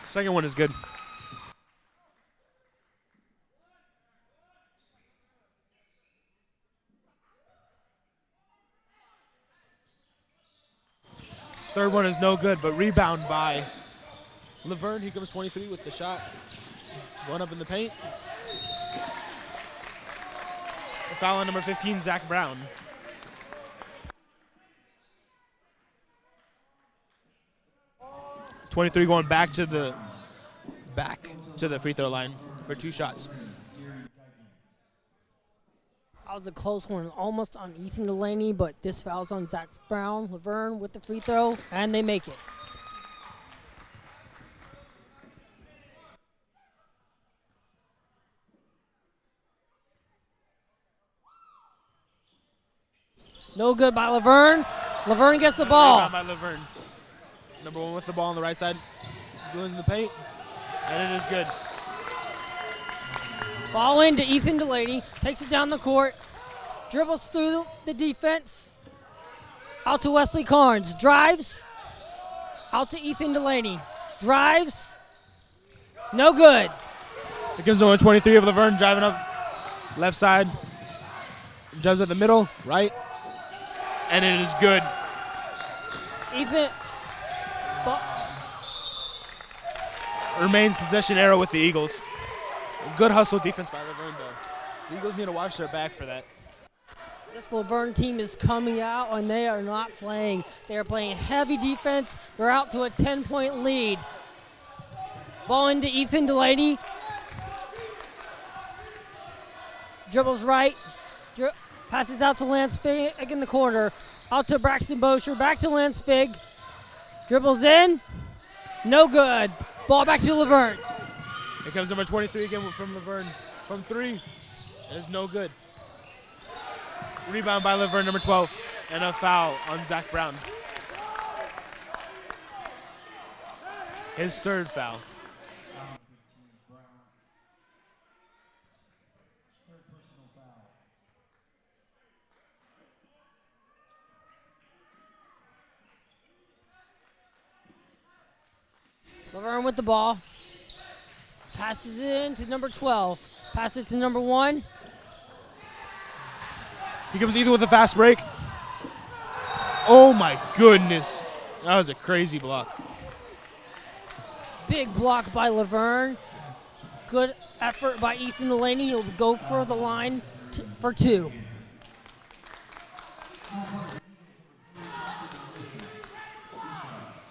Second one is good. Third one is no good, but rebound by Laverne. Here comes 23 with the shot. One up in the paint. A foul on number 15, Zach Brown. .23 going back to the free throw line for 2 shots. That was a close one, almost on Ethan Delaney, but this foul's on Zach Brown. Laverne with the free throw, and they make it. No good by Laverne. Laverne gets the ball. Rebound by Laverne. Number 1 with the ball on the right side. Goes in the paint, and it is good. Ball into Ethan Delaney. Takes it down the court. Dribbles through the defense. Out to Wesley Carnes. Drives. Out to Ethan Delaney. Drives. No good. Here comes number 23 of Laverne driving up left side. Drives at the middle, right. And it is good. Ethan. Remains possession arrow with the Eagles. Good hustle defense by Laverne, though. The Eagles need to watch their back for that. This Laverne team is coming out, and they are not playing. They are playing heavy defense. They're out to a 10-point lead. Ball into Ethan Delaney. Dribbles right. Passes out to Lance Fig in the corner. Out to Braxton Bosher. Back to Lance Fig. Dribbles in. No good. Ball back to Laverne. Here comes number 23 again from Laverne. From 3. It is no good. Rebound by Laverne, number 12. And a foul on Zach Brown. His 3rd foul. Laverne with the ball. Passes it in to number 12. Passes it to number 1. Here comes Ethan with a fast break. Oh my goodness. That was a crazy block. Big block by Laverne. Good effort by Ethan Delaney. He'll go for the line for 2.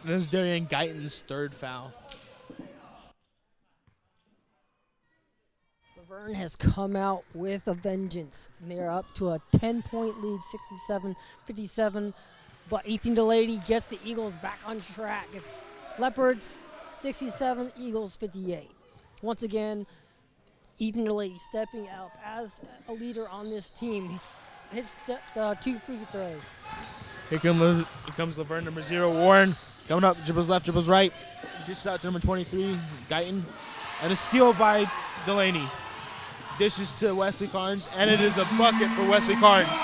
This is Darian Guyton's 3rd foul. Verne has come out with a vengeance. And they are up to a 10-point lead, 67-57. But Ethan Delaney gets the Eagles back on track. It's Leopards 67, Eagles 58. Once again, Ethan Delaney stepping out as a leader on this team. Hits the 2 free throws. Here comes Laverne, number 0, Warren. Coming up, dribbles left, dribbles right. Dishes out to number 23, Guyton. And a steal by Delaney. Dishes to Wesley Carnes, and it is a bucket for Wesley Carnes.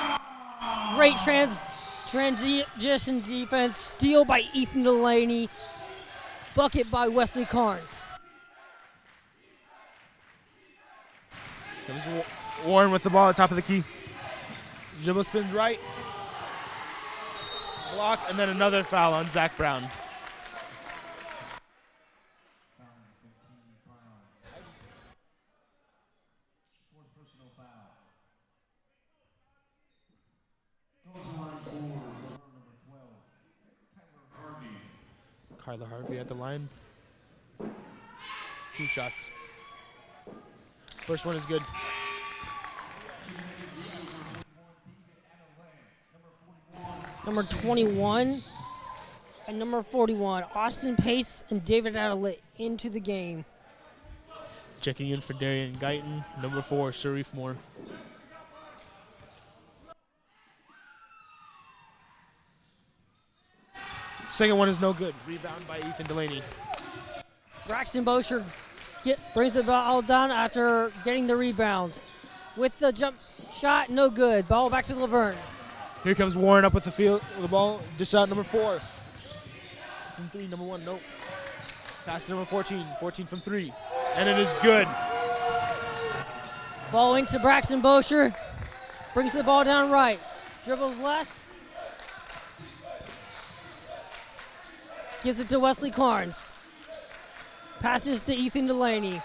Great transition defense. Steal by Ethan Delaney. Bucket by Wesley Carnes. Comes Warren with the ball at top of the key. Dribble spins right. Block, and then another foul on Zach Brown. Carla Harvey at the line. 2 shots. First one is good. Number 21 and number 41, Austin Pace and David Adelaide into the game. Checking in for Darian Guyton, number 4, Sharif Moore. Second one is no good. Rebound by Ethan Delaney. Braxton Bosher brings the ball down after getting the rebound. With the jump shot, no good. Ball back to Laverne. Here comes Warren up with the ball. Dish out number 4. From 3, number 1, nope. Pass to number 14. 14 from 3. And it is good. Ball into Braxton Bosher. Brings the ball down right. Dribbles left. Gives it to Wesley Carnes. Passes to Ethan Delaney.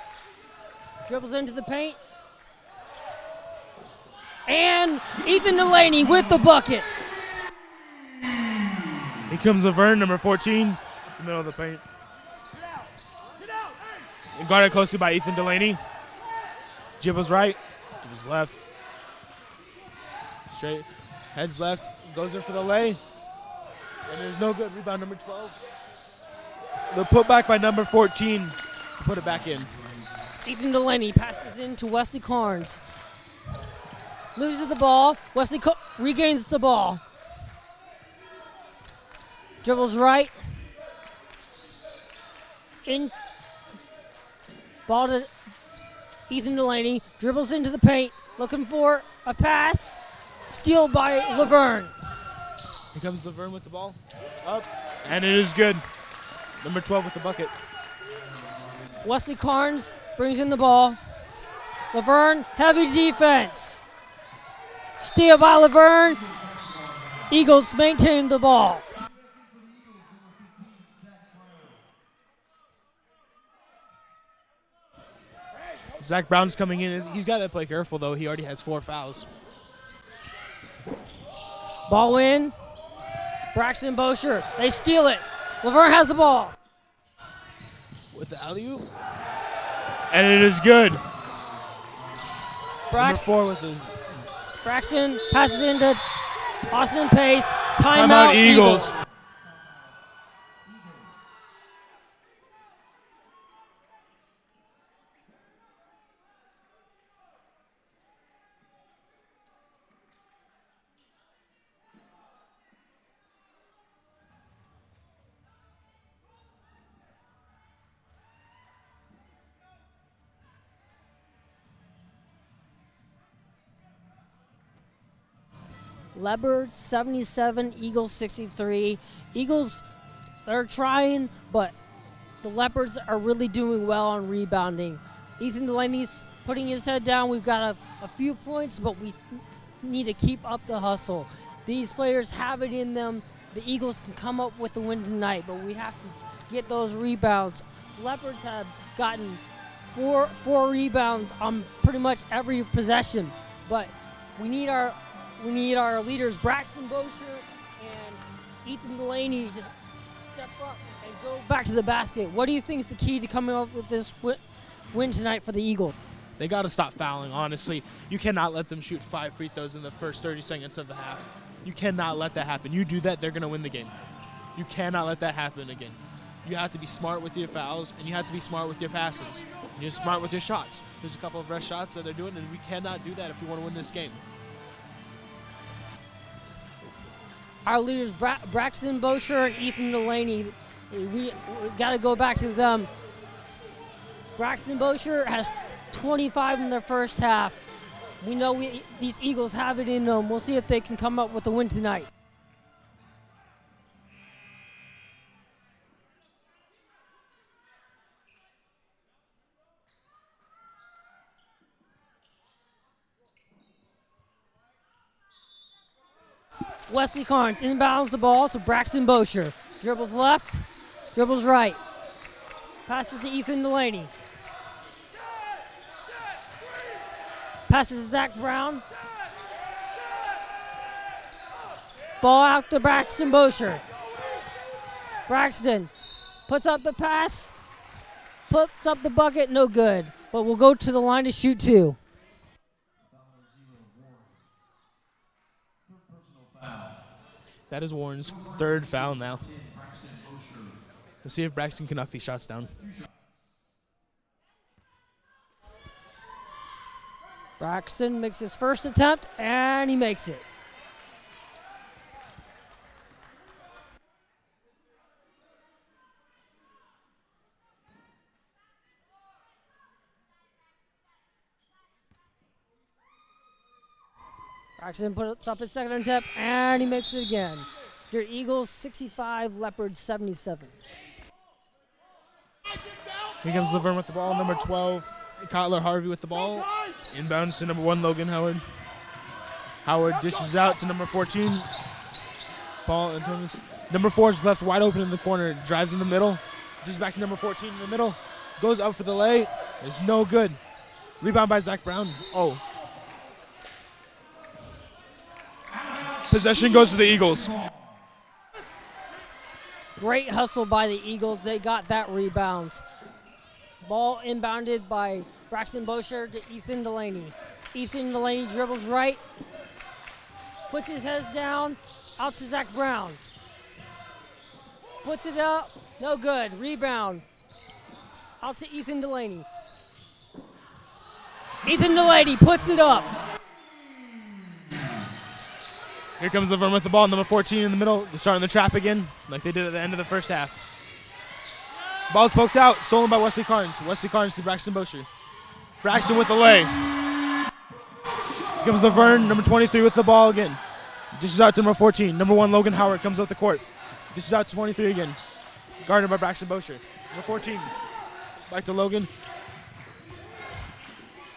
Dribbles into the paint. And Ethan Delaney with the bucket. Here comes Laverne, number 14, in the middle of the paint. And guarded closely by Ethan Delaney. Dribbles right, dribbles left. Straight, heads left, goes in for the lay. And there's no good. Rebound number 12. The putback by number 14 to put it back in. Ethan Delaney passes in to Wesley Carnes. Loses the ball. Wesley regains the ball. Dribbles right. In. Ball to Ethan Delaney. Dribbles into the paint. Looking for a pass. Steal by Laverne. Here comes Laverne with the ball. Up. And it is good. Number 12 with the bucket. Wesley Carnes brings in the ball. Laverne, heavy defense. Steal by Laverne. Eagles maintain the ball. Zach Brown's coming in. He's got to play careful, though. He already has 4 fouls. Ball in. Braxton Bosher. They steal it. Laverne has the ball. With the alley-oop. And it is good. Number 4 with the... Braxton passes into Austin Pace. Timeout Eagles. Leopards 77, Eagles 63. Eagles, they're trying, but the Leopards are really doing well on rebounding. Ethan Delaney's putting his head down. We've got a few points, but we need to keep up the hustle. These players have it in them. The Eagles can come up with the win tonight, but we have to get those rebounds. Leopards have gotten four rebounds on pretty much every possession, but we need our leaders, Braxton Bosher and Ethan Delaney, to step up and go back to the basket. What do you think is the key to coming up with this win tonight for the Eagles? They got to stop fouling, honestly. You cannot let them shoot 5 free throws in the first 30 seconds of the half. You cannot let that happen. You do that, they're going to win the game. You cannot let that happen again. You have to be smart with your fouls, and you have to be smart with your passes. And you're smart with your shots. There's a couple of rush shots that they're doing, and we cannot do that if we want to win this game. Our leaders, Braxton Bosher and Ethan Delaney, we got to go back to them. Braxton Bosher has 25 in their first half. We know these Eagles have it in them. We'll see if they can come up with a win tonight. Wesley Carnes inbounds the ball to Braxton Bosher. Dribbles left, dribbles right. Passes to Ethan Delaney. Passes to Zach Brown. Ball out to Braxton Bosher. Braxton puts up the pass, puts up the bucket, no good. But we'll go to the line to shoot 2. That is Warren's 3rd foul now. Let's see if Braxton can knock these shots down. Braxton makes his first attempt, and he makes it. Braxton puts up his second attempt, and he makes it again. Your Eagles 65, Leopards 77. Here comes Laverne with the ball, number 12. Cutler Harvey with the ball. Inbounds to number 1, Logan Howard. Howard dishes out to number 14. Ball in terms. Number 4 is left wide open in the corner. Drives in the middle. Just back to number 14 in the middle. Goes up for the lay. It's no good. Rebound by Zach Brown. Oh. Possession goes to the Eagles. Great hustle by the Eagles. They got that rebound. Ball inbounded by Braxton Bosher to Ethan Delaney. Ethan Delaney dribbles right. Puts his head down. Out to Zach Brown. Puts it up. No good. Rebound. Out to Ethan Delaney. Ethan Delaney puts it up. Here comes Laverne with the ball, number 14 in the middle. They're starting the trap again, like they did at the end of the first half. Ball's poked out, stolen by Wesley Carnes. Wesley Carnes to Braxton Bosher. Braxton with the lay. Here comes Laverne, number 23 with the ball again. Dishes out to number 14. Number 1, Logan Howard comes up the court. Dishes out to 23 again. Guarded by Braxton Bosher. Number 14. Back to Logan.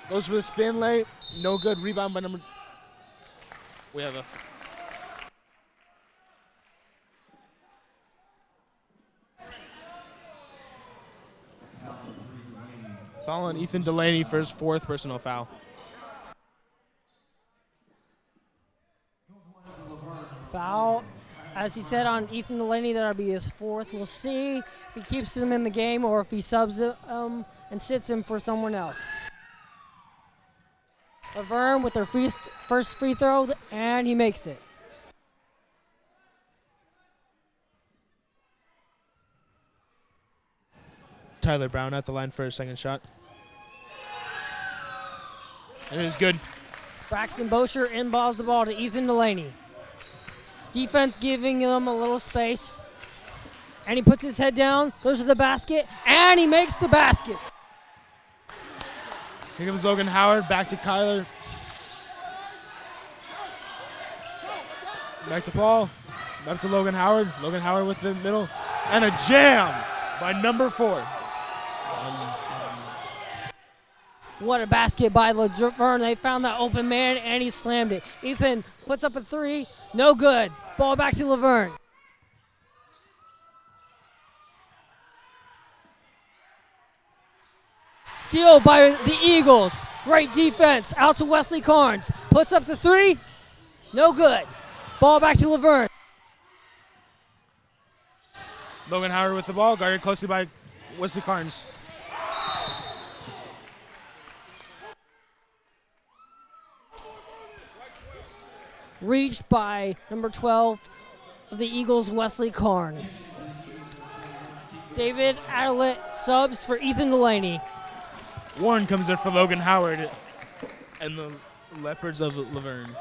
Goes for the spin lay. No good. Rebound by number... We have a... Foul on Ethan Delaney for his 4th personal foul. as he said on Ethan Delaney, that'll be his 4th. We'll see if he keeps him in the game or if he subs him and sits him for someone else. Verne with their first free throw, and he makes it. Tyler Brown at the line for his second shot. And it is good. Braxton Bosher inballs the ball to Ethan Delaney. Defense giving him a little space. And he puts his head down, goes to the basket, and he makes the basket. Here comes Logan Howard, back to Kyler. Back to Paul, back to Logan Howard. Logan Howard with the middle, and a jam by number 4. What a basket by Laverne. They found that open man, and he slammed it. Ethan puts up a 3, no good. Ball back to Laverne. Steal by the Eagles. Great defense. Out to Wesley Carnes. Puts up the 3. No good. Ball back to Laverne. Logan Howard with the ball, guarded closely by Wesley Carnes. Reached by number 12 of the Eagles, Wesley Carnes. David Adelet subs for Ethan Delaney. Warren comes in for Logan Howard and the Leopards of Laverne.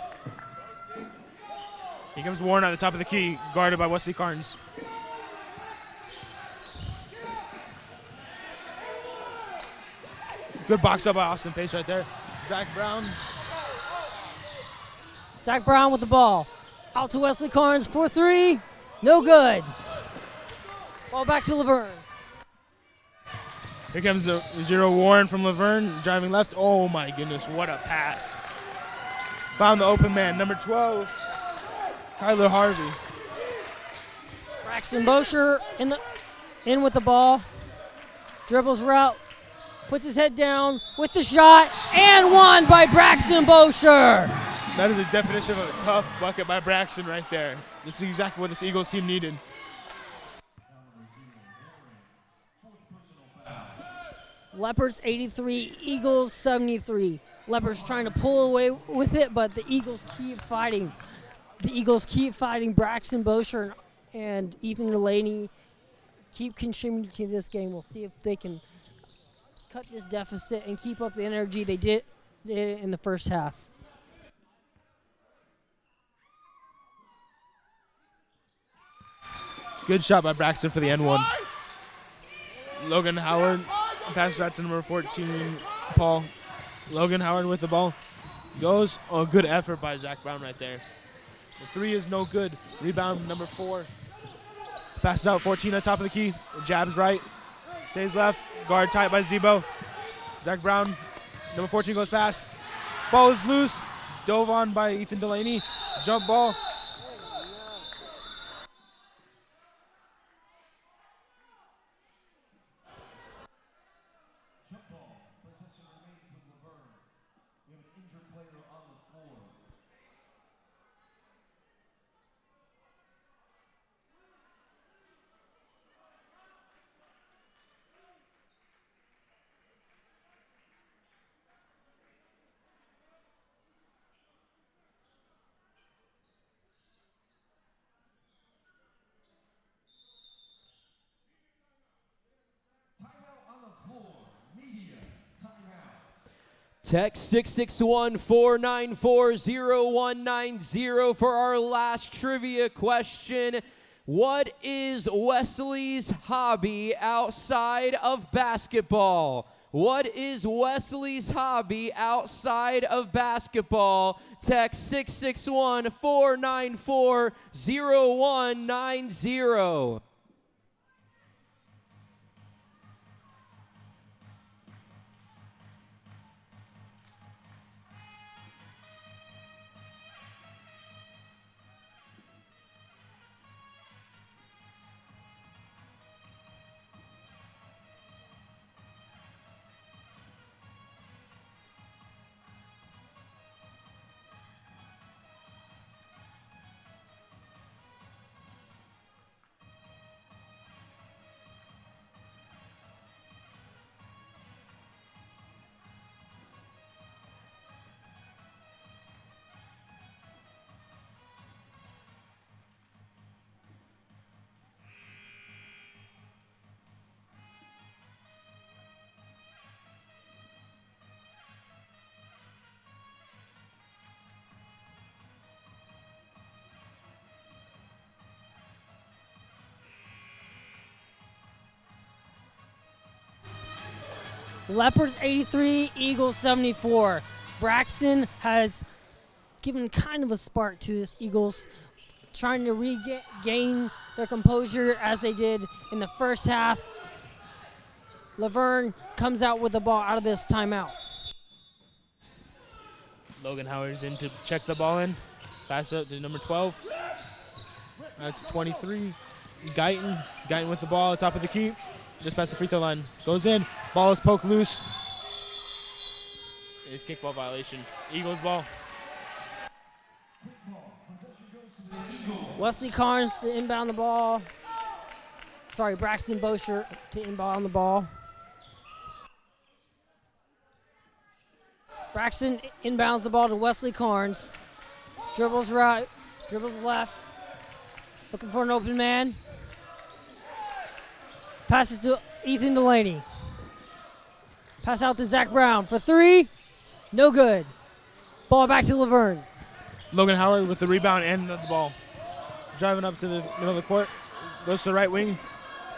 Here comes Warren at the top of the key, guarded by Wesley Carnes. Good box up by Austin Pace right there. Zach Brown. Zach Brown with the ball. Out to Wesley Carnes for 3. No good. Ball back to Laverne. Here comes the 0 Warren from Laverne, driving left. Oh my goodness, what a pass. Found the open man, number 12, Kyler Harvey. Braxton Bosher in with the ball. Dribbles route. Puts his head down with the shot, and one by Braxton Bosher. That is the definition of a tough bucket by Braxton right there. This is exactly what this Eagles team needed. Leopards 83, Eagles 73. Leopards trying to pull away with it, but the Eagles keep fighting. The Eagles keep fighting. Braxton Bosher and Ethan Delaney keep contributing to this game. We'll see if they can cut this deficit and keep up the energy they did in the first half. Good shot by Braxton for the N1. Logan Howard passes out to number 14, Paul. Logan Howard with the ball. Goes. Oh, good effort by Zach Brown right there. The 3 is no good. Rebound number 4. Passes out 14 on top of the key. Jabs right. Stays left. Guard tight by Zebo. Zach Brown, number 14 goes past. Ball is loose. Dove on by Ethan Delaney. Jump ball. Possession remains with Laverne. We have an injured player on the floor. Timeout on the floor. Media. Timeout. Text 661-494-0190 for our last trivia question. What is Wesley's hobby outside of basketball? What is Wesley's hobby outside of basketball? Text 661-494-0190. Leopards 83, Eagles 74. Braxton has given kind of a spark to this Eagles, trying to regain their composure as they did in the first half. Laverne comes out with the ball out of this timeout. Logan Howard's in to check the ball in. Pass up to number 12. Out to 23. Guyton with the ball at top of the key. Just past the free throw line. Goes in. Ball is poked loose. It's kickball violation. Eagles ball. Wesley Carnes to inbound the ball. Sorry, Braxton Bosher to inbound the ball. Braxton inbounds the ball to Wesley Carnes. Dribbles right, dribbles left. Looking for an open man. Passes to Ethan Delaney. Pass out to Zach Brown for three. No good. Ball back to Laverne. Logan Howard with the rebound and the ball. Driving up to the middle of the court. Goes to the right wing.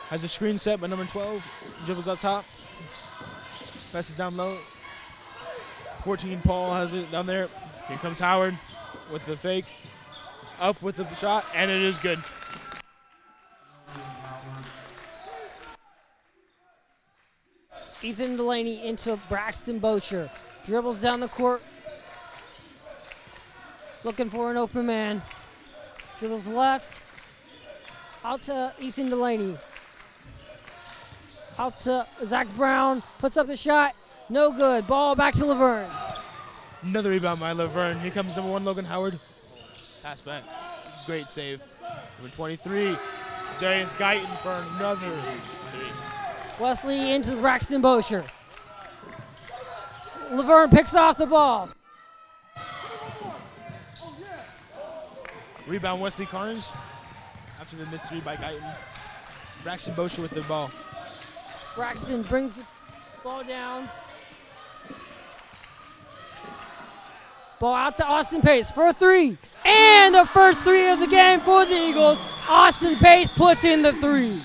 Has a screen set by number 12. Dribbles up top. Passes down low. 14 Paul has it down there. Here comes Howard with the fake. Up with the shot, and it is good. Ethan Delaney into Braxton Bosher. Dribbles down the court. Looking for an open man. Dribbles left. Out to Ethan Delaney. Out to Zach Brown. Puts up the shot. No good. Ball back to Laverne. Another rebound by Laverne. Here comes number 1, Logan Howard. Pass back. Great save. Number 23, Darius Guyton for another three. Wesley into Braxton Bosher. Laverne picks off the ball. Rebound Wesley Carnes after the missed three by Guyton. Braxton Bosher with the ball. Braxton brings the ball down. Ball out to Austin Pace for a three. And the first three of the game for the Eagles. Austin Pace puts in the three.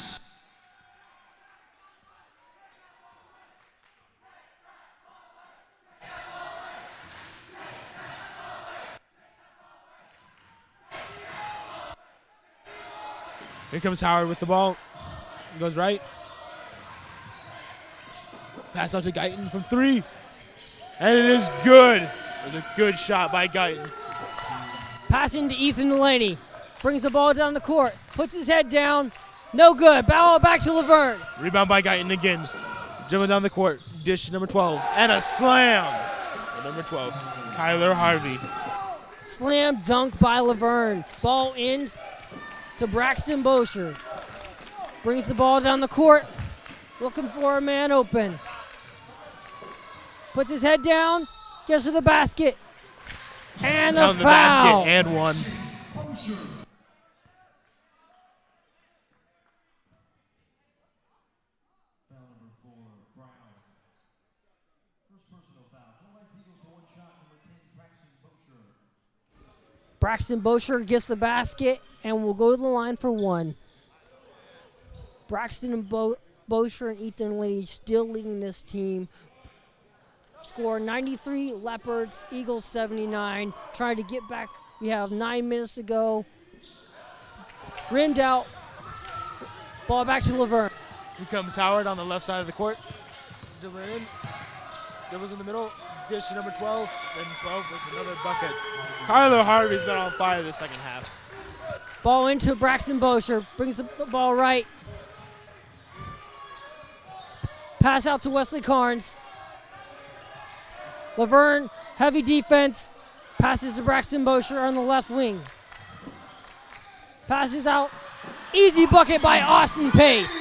Here comes Howard with the ball. Goes right. Pass out to Guyton from three. And it is good. It was a good shot by Guyton. Passing to Ethan Delaney. Brings the ball down the court. Puts his head down. No good. Ball back to Laverne. Rebound by Guyton again. Dribbling down the court. Dish to number 12. And a slam. Number 12, Kyler Harvey. Slam dunk by Laverne. Ball in to Braxton Bosher. Brings the ball down the court. Looking for a man open. Puts his head down. Gets to the basket. And down a the foul. basket and one. Braxton Bosher gets the basket and will go to the line for one. Braxton and Bosher and Ethan Delaney still leading this team. Score 93, Leopards, Eagles 79. Trying to get back. We have 9 minutes to go. Rimmed out. Ball back to Laverne. Here comes Howard on the left side of the court. Dribbling in. Dribbles in the middle. Dish to number 12. And 12 with another bucket. Kyler Harvey's been on fire this second half. Ball into Braxton Bosher. Brings the ball right. Pass out to Wesley Carnes. Laverne, heavy defense. Passes to Braxton Bosher on the left wing. Passes out. Easy bucket by Austin Pace.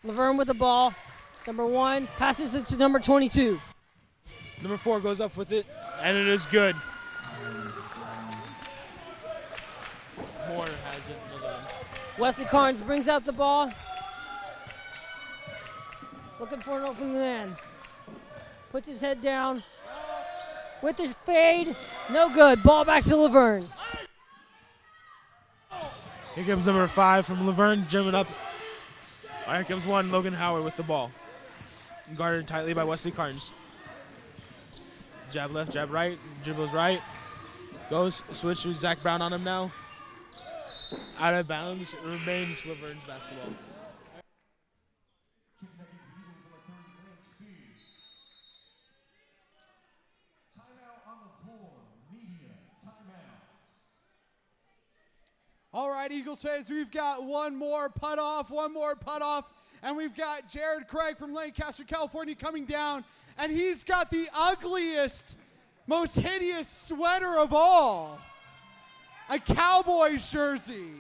Laverne with the ball. Number 1 passes it to number 22. Number 4 goes up with it, and it is good. Moore has it. Wesley Carnes brings out the ball. Looking for an open man. Puts his head down. With his fade. No good. Ball back to Laverne. Here comes number 5 from Laverne, German up. All right, here comes 1, Logan Howard with the ball. Guarded tightly by Wesley Carnes. Jab left, jab right, dribbles right. Goes, switch to Zach Brown on him now. Out of bounds, remains Laverne's basketball. Timeout on the floor. Media timeout. All right, Eagles fans, we've got one more putt off, and we've got Jared Craig from Lancaster, California coming down, and he's got the ugliest, most hideous sweater of all, a Cowboys jersey.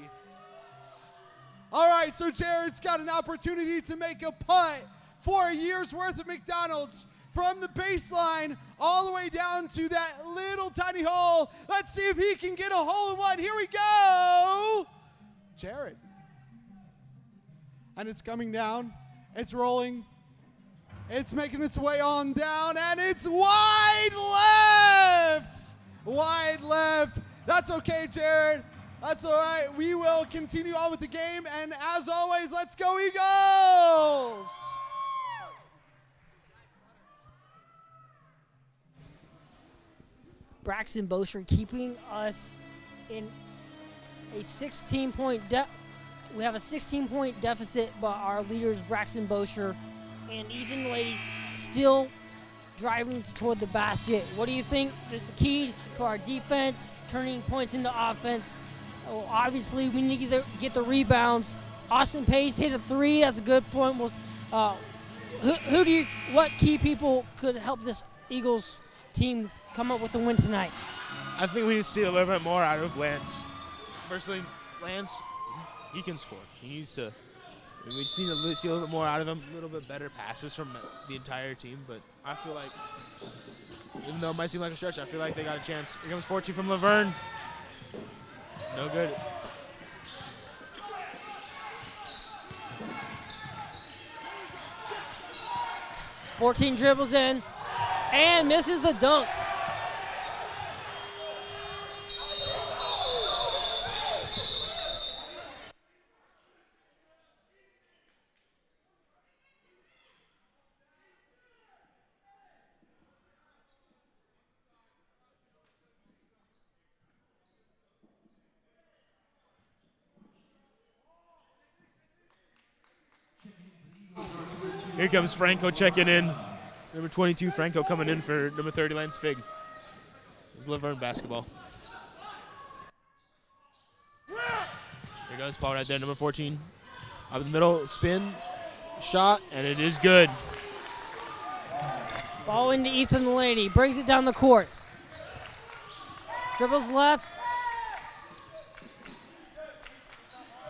All right, so Jared's got an opportunity to make a putt for a year's worth of McDonald's from the baseline all the way down to that little tiny hole. Let's see if he can get a hole-in-one. Here we go. Jared. And it's coming down. It's rolling. It's making its way on down, and it's wide left. Wide left. That's okay, Jared. That's all right. We will continue on with the game, and as always, let's go Eagles! Braxton Bosher keeping us in a 16-point we have a 16-point deficit, but our leaders Braxton Bosher and Ethan Ladies still driving toward the basket. What do you think is the key to our defense turning points into offense? Well, obviously we need to get the rebounds. Austin Pace hit a 3. That's a good point. What key people could help this Eagles team come up with a win tonight? I think we need to see a little bit more out of Lance. Personally, Lance, he can score. We just need to see a little bit more out of him, a little bit better passes from the entire team. But I feel like, even though it might seem like a stretch, I feel like they got a chance. Here comes 14 from Laverne. No good. .14 dribbles in and misses the dunk. Here comes Franco checking in. Number 22, Franco coming in for number 30, Lance Fig. It's Laverne basketball. Here goes Paul right there, number 14. Up the middle, spin, shot, and it is good. Ball into Ethan Delaney, brings it down the court. Dribbles left.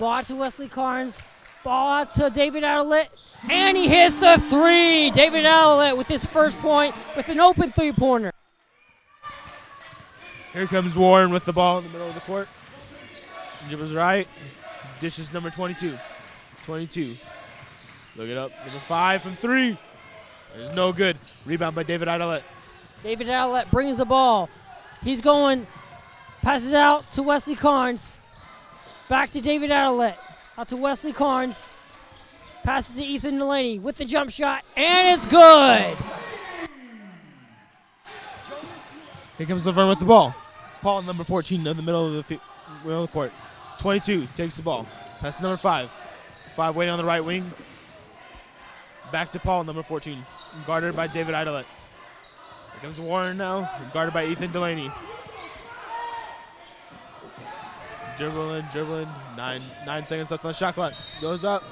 Ball out to Wesley Carnes. Ball out to David Adelit. And he hits the 3. David Adelit with his first point with an open three-pointer. Here comes Warren with the ball in the middle of the court. Dribbles right. Dishes number 22. 22. Look it up. Number 5 from 3. There's no good. Rebound by David Adelit. David Adelit brings the ball. He's going. Passes out to Wesley Carnes. Back to David Adelit. Out to Wesley Carnes. Passes to Ethan Delaney with the jump shot, and it's good. Here comes Laverne with the ball. Paul, number 14, in the middle of the court. 22 takes the ball. Pass to number 5. 5 waiting on the right wing. Back to Paul, number 14. Guarded by David Adelit. Here comes Warren now, guarded by Ethan Delaney. Dribbling. 9 seconds left on the shot clock. Goes up.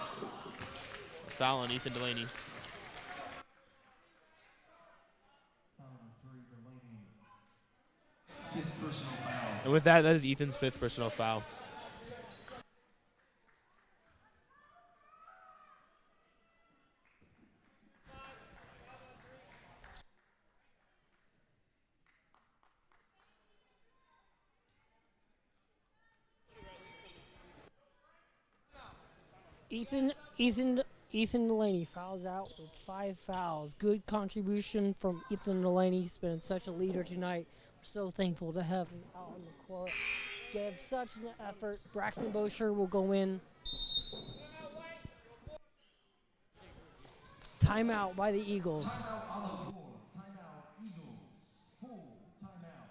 Foul on Ethan Delaney. And with that is Ethan's 5th personal foul. Ethan Delaney fouls out with 5 fouls. Good contribution from Ethan Delaney. He's been such a leader tonight. We're so thankful to have him out on the court. gave such an effort. Braxton Bosher will go in. Timeout by the Eagles. Timeout, Eagles. Full timeout.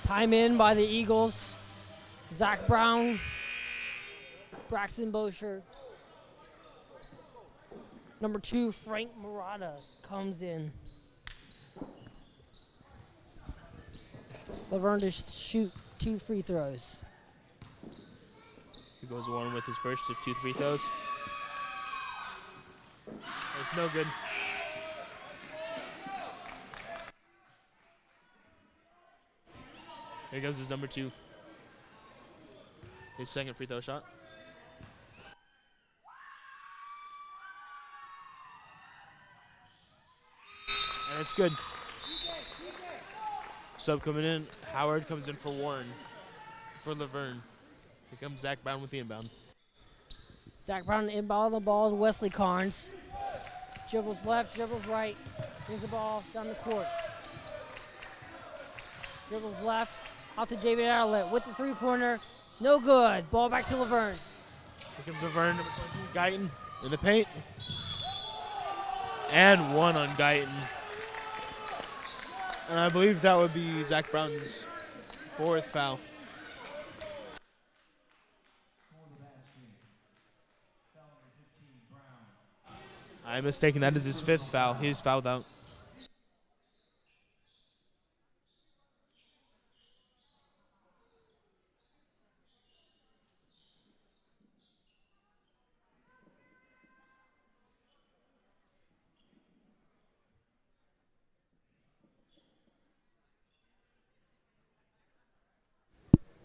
Time in by the Eagles. Zach Brown, Braxton Bosher. Number 2, Frank Murata comes in. Laverne to shoot 2 free throws. He goes one with his first of 2 free throws. It's no good. Here goes his number 2. His second free throw shot. And it's good. Sub coming in. Howard comes in for Warren. For Laverne. Here comes Zach Brown with the inbound. Zach Brown inbound the ball to Wesley Carnes. Dribbles left, dribbles right. Brings the ball down the court. Dribbles left, out to David Adlet with the 3-pointer. No good. Ball back to Laverne. Here comes Laverne, number 22, Guyton in the paint. And one on Guyton. And I believe that would be Zach Brown's 4th foul. I'm mistaken. That is his 5th foul. He's fouled out.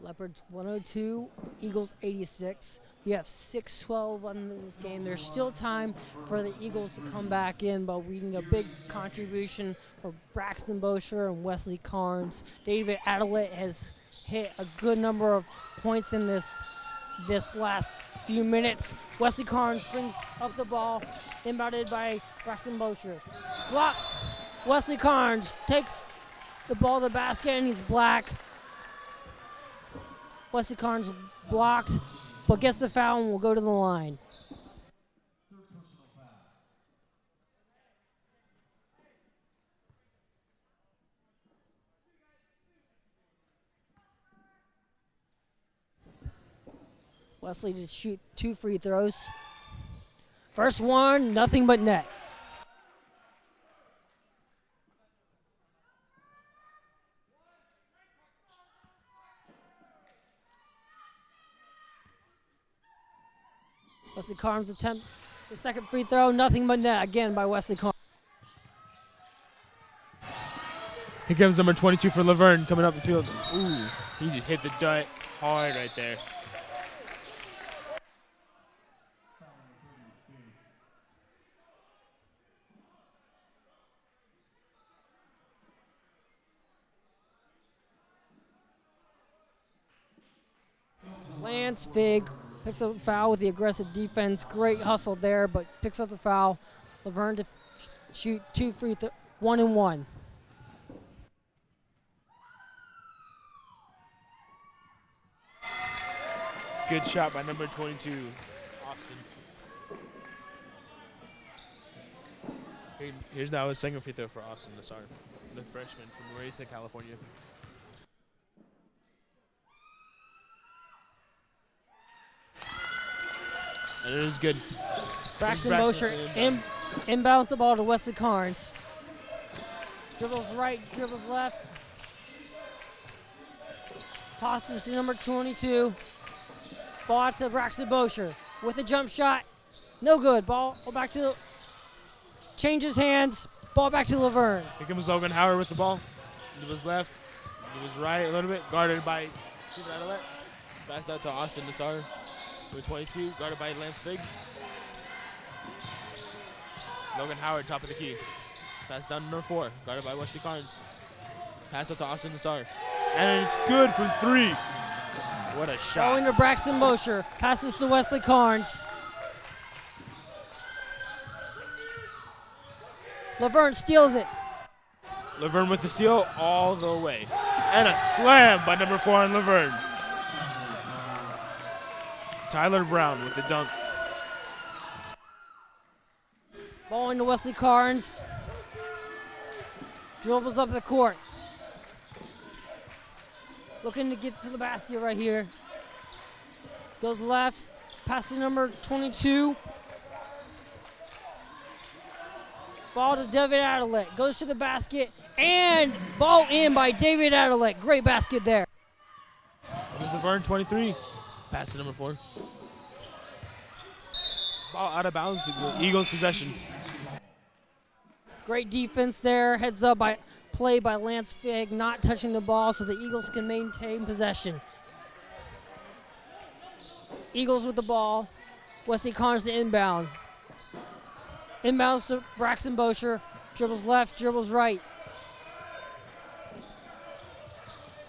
Leopards 102, Eagles 86. We have 6:12 on this game. There's still time for the Eagles to come back in, but we need a big contribution from Braxton Bosher and Wesley Carnes. David Adlet has hit a good number of points in this last few minutes. Wesley Carnes brings up the ball, inbounded by Braxton Bosher. Block. Wesley Carnes takes the ball to the basket, and he's black. Wesley Carnes blocked, but gets the foul and will go to the line. Wesley to shoot 2 free throws. First one, nothing but net. Wesley Carnes attempts the second free throw, nothing but net again by Wesley Carnes. Here comes number 22 for Laverne coming up the field. Ooh, he just hit the dot hard right there. Lance Fig picks up the foul with the aggressive defense. Great hustle there, but picks up the foul. Laverne to shoot 2 free throws, 1 and 1. Good shot by number 22, Austin. Here's now his second free throw for Austin Nassar, the freshman from Rayton, California. And it is good. Braxton Bosher inbounds the ball to Wesley Carnes. Dribbles right, dribbles left. Passes to number 22. Ball out to Braxton Bosher with a jump shot. No good. Ball back to the, changes hands. Ball back to Laverne. Here comes Logan Howard with the ball. To his left, to his right a little bit. Guarded by David Adelet. Pass out to Austin Nassar. Number 22, guarded by Lance Fig. Logan Howard, top of the key. Pass down to number 4, guarded by Wesley Carnes. Pass out to Austin Nassar. And it's good from 3. What a shot. Going to Braxton Bosher. Passes to Wesley Carnes. Laverne steals it. Laverne with the steal all the way. And a slam by number 4 on Laverne. Tyler Brown with the dunk. Ball into Wesley Carnes. Dribbles up the court. Looking to get to the basket right here. Goes left. Pass to number 22. Ball to David Adelet. Goes to the basket. And ball in by David Adelet. Great basket there. Here's Laverne, 23. Pass to number 4. Ball out of bounds. Eagles possession. Great defense there. Heads up by play by Lance Fig, not touching the ball so the Eagles can maintain possession. Eagles with the ball. Wesley Carnes to inbound. Inbounds to Braxton Bosher. Dribbles left, dribbles right.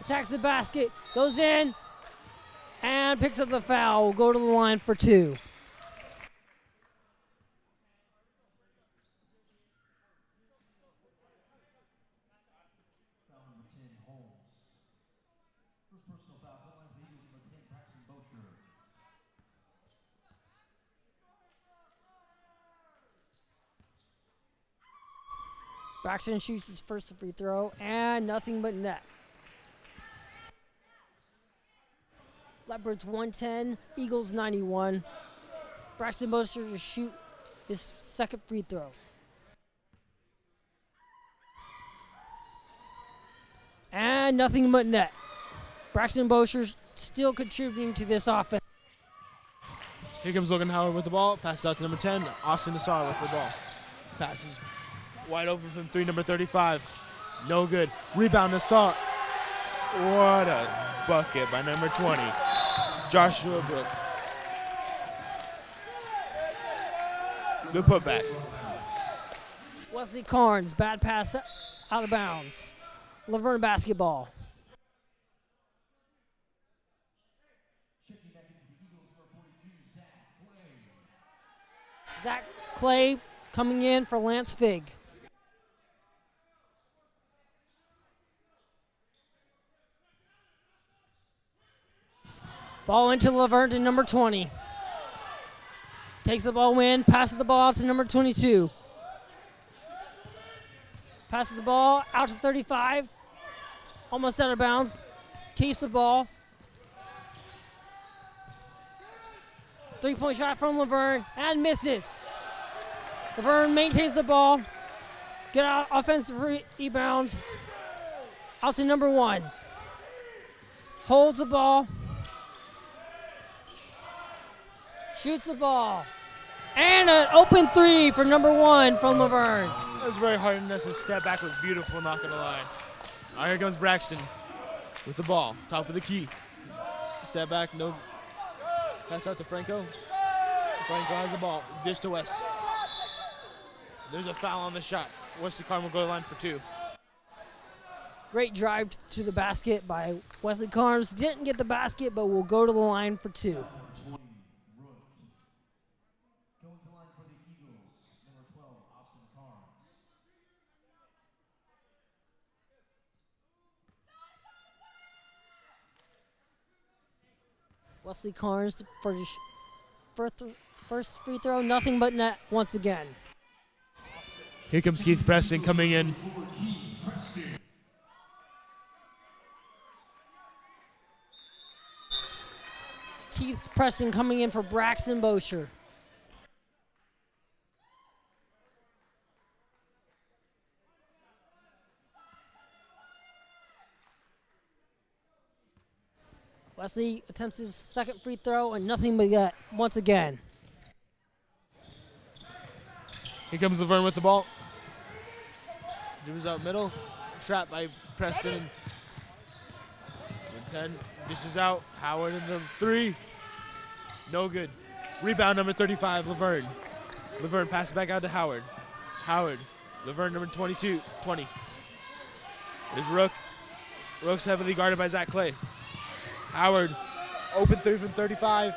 Attacks the basket, goes in, and picks up the foul. Will go to the line for 2. Braxton shoots his first free throw, and nothing but net. Leopards 110, Eagles 91. Braxton Bosher to shoot his second free throw. And nothing but net. Braxton Bosher still contributing to this offense. Here comes Logan Howard with the ball. Passes out to number 10, Austin Nassar with the ball. Passes wide open from 3, number 35. No good. Rebound Nassar. What a bucket by number 20, Joshua Brook. Good putback. Wesley Carnes, bad pass out of bounds. Laverne basketball. Zach Clay coming in for Lance Fig. Ball into Laverne to number 20. Takes the ball in, passes the ball out to number 22. Passes the ball out to 35. Almost out of bounds. Keeps the ball. 3-point shot from Laverne and misses. Laverne maintains the ball. Get out offensive rebound. Out to number 1. Holds the ball. Shoots the ball. And an open 3 for number 1 from Laverne. That was very hard, and his step back was beautiful, not gonna lie. All right, here comes Braxton with the ball, top of the key. Step back, no. Pass out to Franco. Franco has the ball, dish to West. There's a foul on the shot. Wesley Carnes will go to the line for 2. Great drive to the basket by Wesley Carnes. Didn't get the basket, but will go to the line for 2. Wesley Carnes for first free throw, nothing but net once again. Here comes Keith Preston coming in. Keith Preston coming in for Braxton Bosher. Wesley attempts his second free throw and nothing but net once again. Here comes Laverne with the ball. Dribbles out middle. Trapped by Preston. 10 dishes out. Howard in the 3. No good. Rebound number 35, Laverne. Laverne passes back out to Howard. Howard. Laverne number 20. There's Rook. Rook's heavily guarded by Zach Clay. Howard. Open 3 from 35.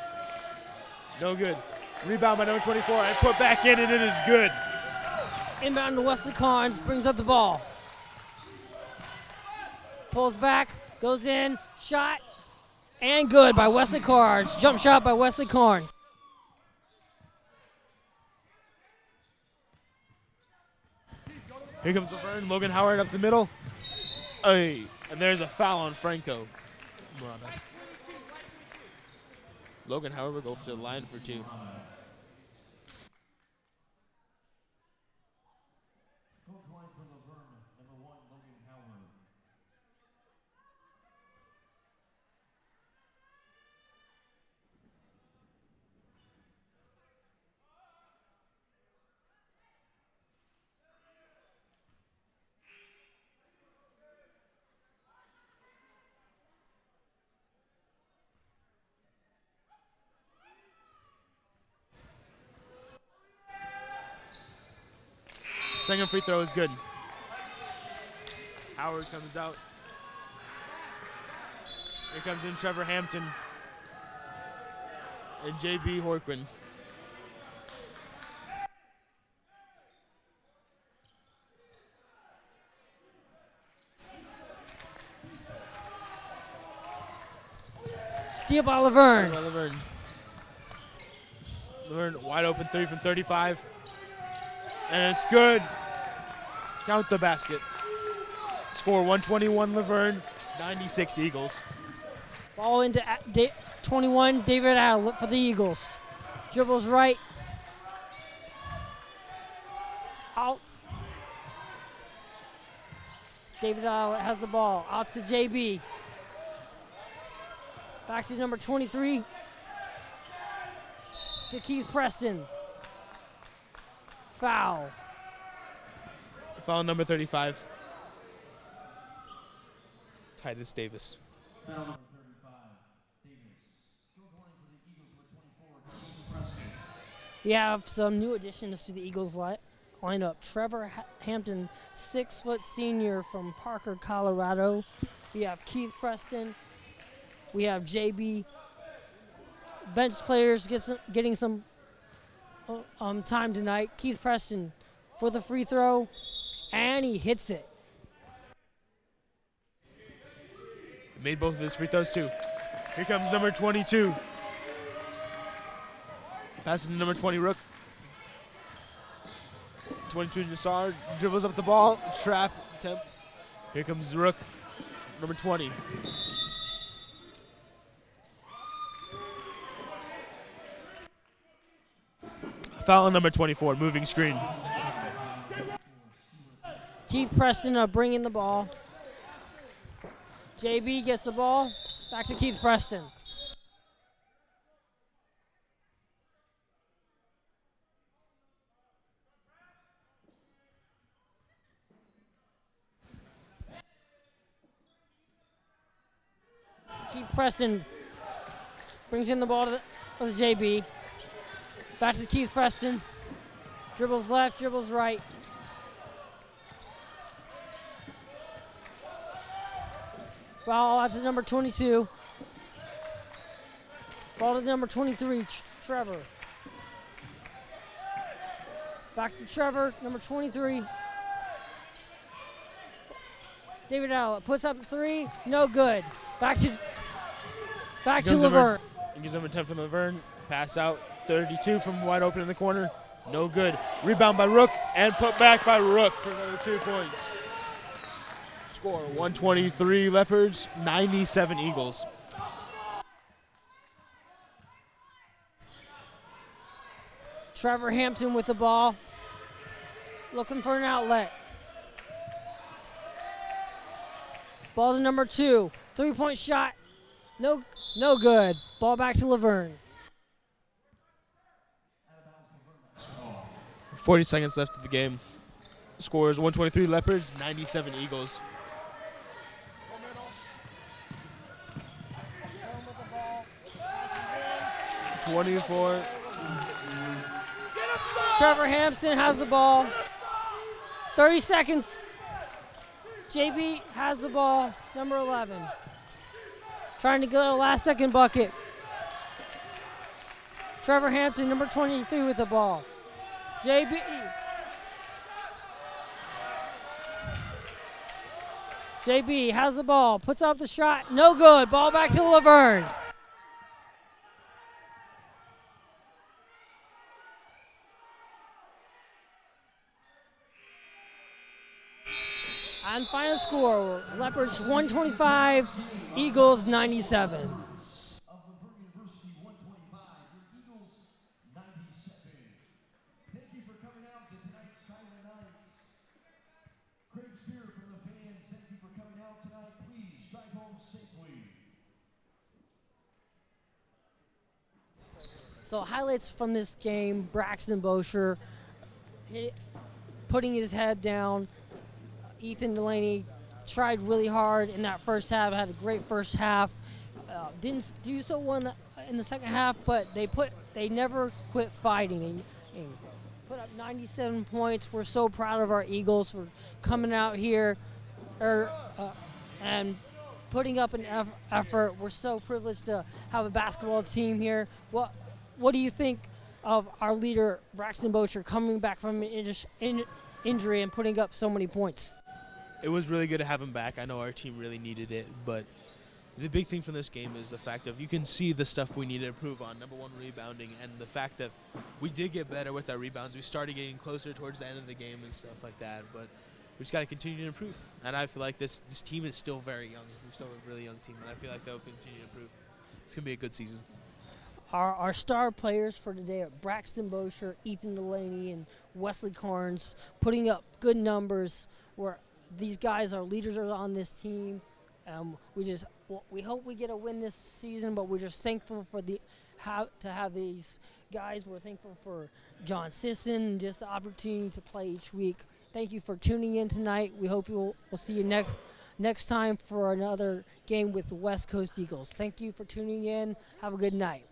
No good. Rebound by number 24 and put back in, and it is good. Inbound to Wesley Carnes, brings up the ball. Pulls back, goes in, shot, and good by Wesley Carnes. Jump shot by Wesley Carnes. Here comes Laverne, Logan Howard up the middle. Hey, and there's a foul on Franco. Logan Howard will go to the line for 2. Second free throw is good. Howard comes out. Here comes in Trevor Hampton and JB Horquin. Steal by Laverne. Laverne wide open 3 from 35. And it's good. Count the basket. Score 121 Laverne, 96 Eagles. Ball into 21, David Allen for the Eagles. Dribbles right. Out. David Allen has the ball. Out to JB. Back to number 23. To Keith Preston. Foul. Foul number 35. Titus Davis. Foul number 35, Davis. Goes line for the Eagles for 24, Keith Preston. We have some new additions to the Eagles lineup. Trevor Hampton, 6-foot senior from Parker, Colorado. We have Keith Preston. We have JB. Bench players getting some time tonight. Keith Preston for the free throw, and he hits it. Made both of his free throws too. Here comes number 22. Passes to number 20, Rook. 22 Nassar dribbles up the ball. Trap attempt. Here comes Rook, number 20. Foul on number 24, moving screen. Keith Preston bringing the ball. JB gets the ball. Back to Keith Preston. Keith Preston brings in the ball to the JB. Back to Keith Preston. Dribbles left, dribbles right. Ball out to number 22. Ball to number 23, Trevor. Back to Trevor, number 23. David Allen puts up the 3, no good. Back to Laverne. gives them a 10 from the Verne. Pass out, 32 from wide open in the corner. No good. Rebound by Rook and put back by Rook for another 2 points. Score 123 Leopards, 97 Eagles. Trevor Hampton with the ball, looking for an outlet. Ball to number 2, 3-point shot, no good. Ball back to Laverne. 40 seconds left of the game. Score is 123 Leopards, 97 Eagles. 24. Trevor Hampson has the ball. 30 seconds. JB has the ball, number 11. Trying to get a last-second bucket. Trevor Hampton, number 23, with the ball. JB has the ball, puts up the shot, no good. Ball back to Laverne. And final score, Leopards 125, Eagles 97. Of Laverne University 125, your Eagles 97. Thank you for coming out to tonight's Silent Nights. Craig Spear from the fans, thank you for coming out tonight. Please drive home safely. So highlights from this game, Braxton Bosher putting his head down. Ethan Delaney tried really hard in that first half, had a great first half. Didn't do so well in the second half, but they never quit fighting and put up 97 points. We're so proud of our Eagles for coming out here and putting up an effort. We're so privileged to have a basketball team here. What do you think of our leader, Braxton Bosher, coming back from an injury and putting up so many points? It was really good to have him back. I know our team really needed it, but the big thing from this game is the fact of you can see the stuff we need to improve on. Number 1, rebounding, and the fact that we did get better with our rebounds. We started getting closer towards the end of the game and stuff like that, but we just got to continue to improve. And I feel like this team is still very young. We're still a really young team, and I feel like they'll continue to improve. It's going to be a good season. Our star players for today are Braxton Bosher, Ethan Delaney, and Wesley Carnes, putting up good numbers. These guys are leaders on this team. We hope we get a win this season, but we're just thankful for to have these guys. We're thankful for John Sisson and just the opportunity to play each week. Thank you for tuning in tonight. We hope we'll see you next time for another game with the West Coast Eagles. Thank you for tuning in. Have a good night.